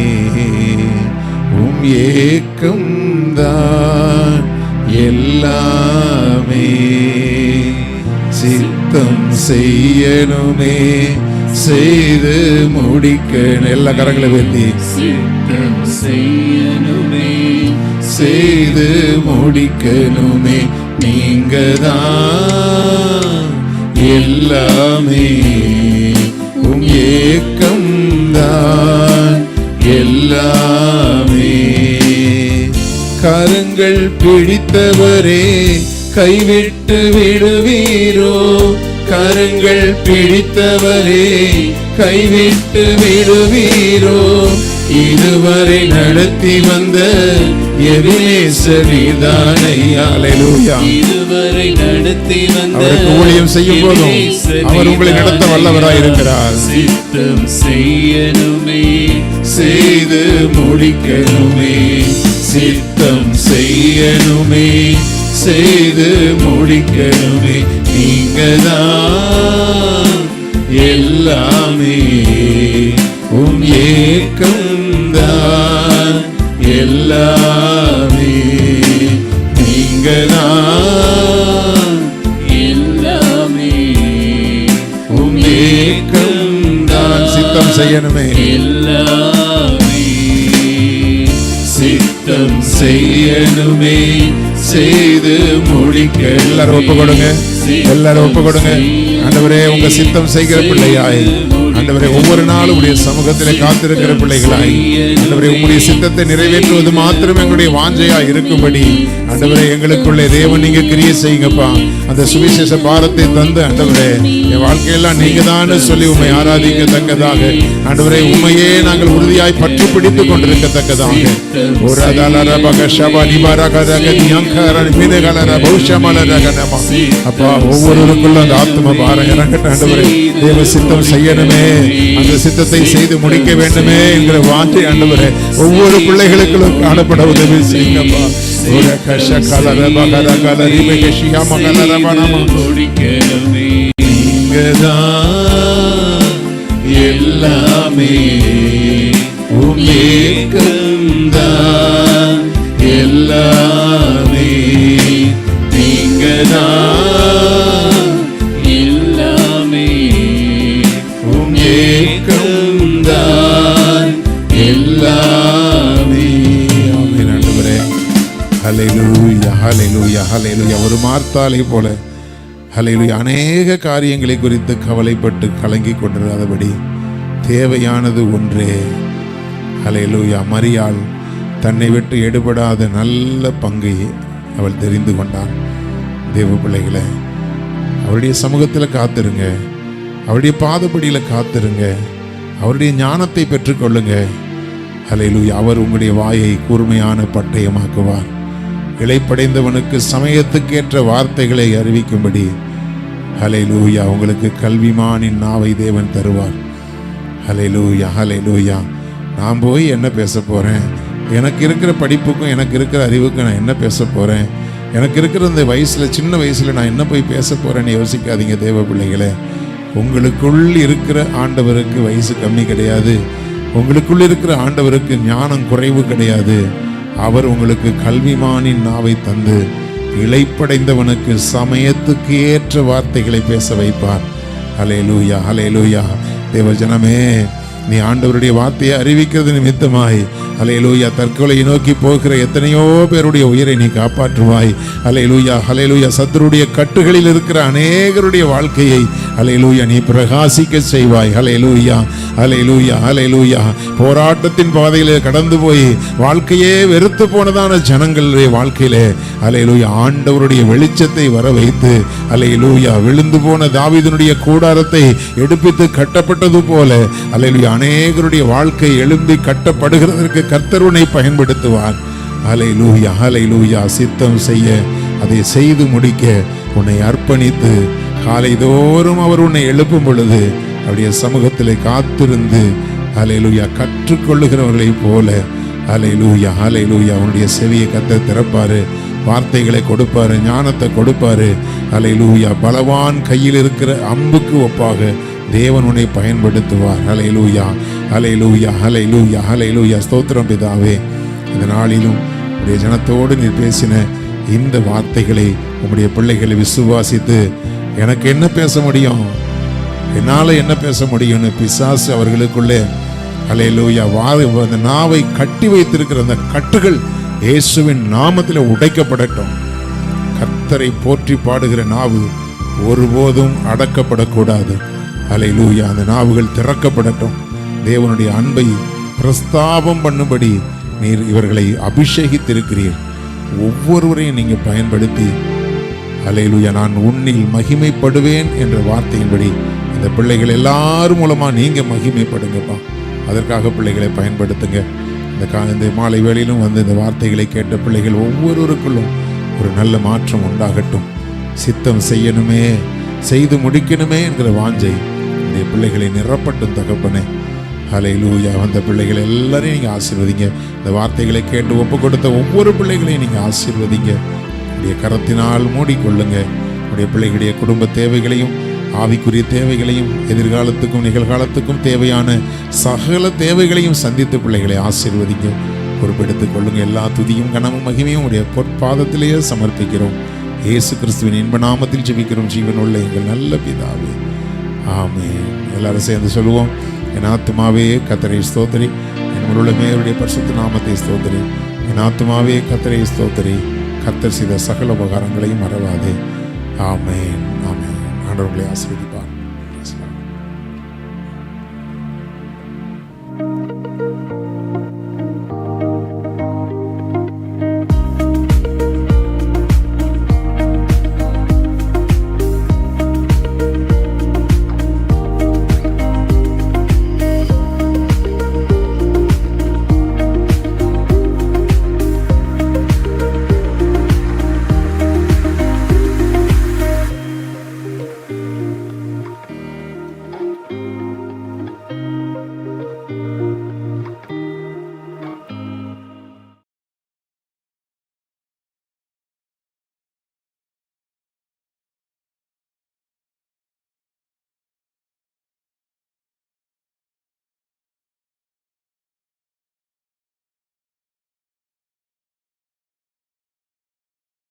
ஏக்கம் தான் எல்லாமே. சித்தம் செய்யணுமே செய்து முடிக்க எல்லா கரங்களை வெத்தி சித்தம் செய்யணுமே செய்து முடிக்கணுமே. நீங்கதான் எல்லாமே, ஏக்கம் தான் எல்லாமே. கரங்கள் பிடித்தவரே கைவிட்டு விடுவீரோ? கரங்கள் பிடித்தவரே கைவிட்டு விடுவீரோ? இதுவரை நடத்தி வந்த எபினேசரிதானை. ஹல்லேலூயா. இதுவரை நடத்தி வந்த அவருக்கு ஊழியம் செய்யும் போதும் அவர் உங்களை நடத்த வல்லவராய் இருக்கிறார். சித்தம் செய்யணுமே செய்து முடிக்கணுமே. சித்தம் செய்யணுமே செய்து முடிக்கணுமே. நீங்கதான் எல்லாமே, ஏக்கம்தான் எல்லாமே. நீங்கதான் செய்யணுமே. எல்லாமே சித்தம் செய்யணுமே, செய்து முடிக்க. எல்லாரும் ஒப்பு கொடுங்க, எல்லாரும் ஒப்பு கொடுங்க. ஆண்டவரே, உங்க சித்தம் செய்கிற பிள்ளையாய், ஆண்டவரே ஒவ்வொரு நாளும் உடைய சமூகத்திலே காத்திருக்கிற பிள்ளைகளாய், ஆண்டவரே உங்களுடைய சித்தத்தை நிறைவேற்றுவது மாத்திரம் எங்களுடைய வாஞ்சையா இருக்கும்படி ஆண்டவரே எங்களுக்குள்ளே தேவன் நீங்க கிரியை செய்யுங்கப்பா. அந்த சுவிசேஷ பாரத்தை தந்து ஆண்டவரே என் வாழ்க்கையெல்லாம் நீங்க தான் சொல்லி உண்மை ஆராதிக்கத்தக்கதாக ஆண்டவரே உண்மையே நாங்கள் உறுதியாய் பற்றி பிடித்துக் கொண்டிருக்கத்தக்கதாக ஒரு அப்பா ஒவ்வொருவருக்குள்ள அந்த ஆத்ம பாரம் இறங்கட்டும் ஆண்டவரே. தேவ சித்தம் செய்யணுமே, அந்த சித்தத்தை செய்து முடிக்க வேண்டுமே என்கிற வாஞ்சை ஆண்டவரே ஒவ்வொரு பிள்ளைகளுக்கும் காணப்பட உதவி செய்யுங்கப்பா. ஒரு கஷ கலர பகர கலரி பகஷியா மகலர பனமா முடிக்கணுமே. நீங்கதான் எல்லாமே, உமேக்கம்தான் எல்லாமே. நீங்கதான் எல்லாமே, உமேக்கம்தான் எல்லாமே. ஆமென் ஆண்டவரே. ஹல்லேலூயா ஹல்லேலூயா ஹல்லேலூயா. ஒரு மார்த்தாளை போல ஹல்லேலூயா அநேக காரியங்களை குறித்து கவலைப்பட்டு கலங்கி கொண்டிராதபடி தேவையானது ஒன்றே. ஹல்லேலூயா. மரியாள் தன்னை விட்டு எடுபடாத நல்ல பங்கை அவள் தெரிந்து கொண்டான். தேவ பிள்ளைகளை அவருடைய சமூகத்தில் காத்திருங்க, அவருடைய பாதப்படியில் காத்திருங்க, அவருடைய ஞானத்தை பெற்றுக்கொள்ளுங்க. ஹல்லேலூயா. அவர் உங்களுடைய வாயை கூர்மையான பட்டயமாக்குவார். இளைப்படைந்தவனுக்கு சமயத்துக்கேற்ற வார்த்தைகளை அறிவிக்கும்படி ஹல்லேலூயா உங்களுக்கு கல்விமானின் நாவை தேவன் தருவார். ஹல்லேலூயா ஹல்லேலூயா. நான் போய் என்ன பேச போகிறேன், எனக்கு இருக்கிற படிப்புக்கும் எனக்கு இருக்கிற அறிவுக்கும் நான் என்ன பேச போகிறேன், எனக்கு இருக்கிற இந்த வயசில் சின்ன வயசில் நான் என்ன போய் பேச போகிறேன்னு யோசிக்காதீங்க தேவ பிள்ளைகளே. உங்களுக்குள் இருக்கிற ஆண்டவருக்கு வயசு கம்மி கிடையாது, உங்களுக்குள் இருக்கிற ஆண்டவருக்கு ஞானம் குறைவு கிடையாது. அவர் உங்களுக்கு கல்விமானின் நாவை தந்து இளைப்படைந்தவனுக்கு சமயத்துக்கு ஏற்ற வார்த்தைகளை பேச வைப்பார். ஹல்லேலூயா ஹல்லேலூயா. தேவஜனமே, நீ ஆண்டவருடைய வார்த்தையை அறிவிக்கிறது நிமித்தமாய் ஹல்லேலூயா தற்கொலையை நோக்கி போகிற எத்தனையோ பேருடைய உயிரை நீ காப்பாற்றுவாய். ஹல்லேலூயா ஹல்லேலூயா. சத்துருடைய கட்டுகளில் இருக்கிற அநேகருடைய வாழ்க்கையை ஹல்லேலூயா நீ பிரகாசிக்க செய்வாய். ஹல்லேலூயா ஹல்லேலூயா ஹல்லேலூயா. போராட்டத்தின் பாதையிலே கடந்து போய் வாழ்க்கையே வெறுத்து போனதான ஜனங்களுடைய வாழ்க்கையிலே ஹல்லேலூயா ஆண்டவருடைய வெளிச்சத்தை வர வைத்து ஹல்லேலூயா விழுந்து போன தாவீதுனுடைய கூடாரத்தை எடுப்பித்து கட்டப்பட்டது போல ஹல்லேலூயா அநேகருடைய வாழ்க்கை எழும்பி கட்டப்படுகிறதற்கு கர்த்தர் உன்னை பயன்படுத்துவார். ஹல்லேலூயா ஹல்லேலூயா. சித்தம் செய்ய, அதை செய்து முடிக்க உன்னை அர்ப்பணித்து காலைதோறும் அவர் உன்னை எழுப்பும் பொழுது அவருடைய சமூகத்திலே காத்திருந்து ஹல்லேலூயா கற்றுக்கொள்ளுகிறவர்களைப் போல ஹல்லேலூயா ஹல்லேலூயா அவனுடைய செவியை கர்த்தர் திறப்பாரு, வார்த்தைகளை கொடுப்பாரு, ஞானத்தை கொடுப்பாரு. ஹல்லேலூயா. பலவான் கையில் இருக்கிற அம்புக்கு ஒப்பாக தேவன் உன்னை பயன்படுத்துவார். ஹல்லேலூயா ஹல்லேலூயா ஹல்லேலூயா ஹல்லேலூயா. ஸ்தோத்திரம் பிதாவே. இந்த நாளிலும் உடைய ஜனத்தோடு நீ பேசின இந்த வார்த்தைகளை உம்முடைய பிள்ளைகளை விசுவாசித்து எனக்கு என்ன பேச முடியும், என்னால் என்ன பேச முடியும்னு பிசாசு அவர்களுக்குள்ளே ஹல்லேலூயா அந்த நாவை கட்டி வைத்திருக்கிற அந்த கட்டுகள் இயேசுவின் நாமத்தில் உடைக்கப்படட்டும். கர்த்தரை போற்றி பாடுகிற நாவு ஒருபோதும் அடக்கப்படக்கூடாது. ஹல்லேலூயா. அந்த நாவுகள் திறக்கப்படட்டும். தேவனுடைய அன்பை பிரஸ்தாபம் பண்ணும்படி நீர் இவர்களை அபிஷேகித்திருக்கிறீர். ஒவ்வொருவரையும் நீங்கள் பயன்படுத்தி ஹல்லேலூயா நான் உன்னில் மகிமைப்படுவேன் என்ற வார்த்தையின்படி இந்த பிள்ளைகள் எல்லாரும் மூலமாக நீங்கள் மகிமைப்படுங்கப்பா. அதற்காக பிள்ளைகளை பயன்படுத்துங்க. இந்த மாலை வேளையிலும் வந்து இந்த வார்த்தைகளை கேட்ட பிள்ளைகள் ஒவ்வொருவருக்குள்ளும் ஒரு நல்ல மாற்றம் உண்டாகட்டும். சித்தம் செய்யணுமே, செய்து முடிக்கணுமே என்கிற வாஞ்சை இந்த பிள்ளைகளை நிரப்பட்டும் தகப்பனே. ஹல்லேலூயா. வந்த பிள்ளைகள் எல்லாரையும் நீங்கள் ஆசீர்வதிங்க. இந்த வார்த்தைகளை கேட்டு ஒப்பு கொடுத்த ஒவ்வொரு பிள்ளைகளையும் நீங்கள் ஆசீர்வதிங்க. உடைய கரத்தினால் மூடிக்கொள்ளுங்க. உடைய பிள்ளைகளுடைய குடும்ப தேவைகளையும் ஆவிக்குரிய தேவைகளையும் எதிர்காலத்துக்கும் நிகழ்காலத்துக்கும் தேவையான சகல தேவைகளையும் சந்தித்து பிள்ளைகளை ஆசீர்வதிங்க. பொறுப்பெடுத்துக் கொள்ளுங்க. எல்லா துதியும் கனமும் மகிமையும் உடைய பொற்பாதத்திலேயே சமர்ப்பிக்கிறோம். இயேசு கிறிஸ்துவின் இன்ப நாமத்தில் ஜெபிக்கிறோம் ஜீவனுள்ள எங்கள் நல்ல பிதாவே. ஆமென். எல்லாரும் சேர்ந்து சொல்லுவோம். என் ஆத்துமாவே கர்த்தரை ஸ்தோத்திரி, என் உள்ளமே அவருடைய பரிசுத்த நாமத்தை ஸ்தோத்திரி. என் ஆத்துமாவே கர்த்தரை ஸ்தோத்திரி, கர்த்தர் செய்த சகல உபகாரங்களையும் மறவாதே. ஆமென். ஆமென். ஆண்டவர்களை ஆசீர்வதிப்பார்.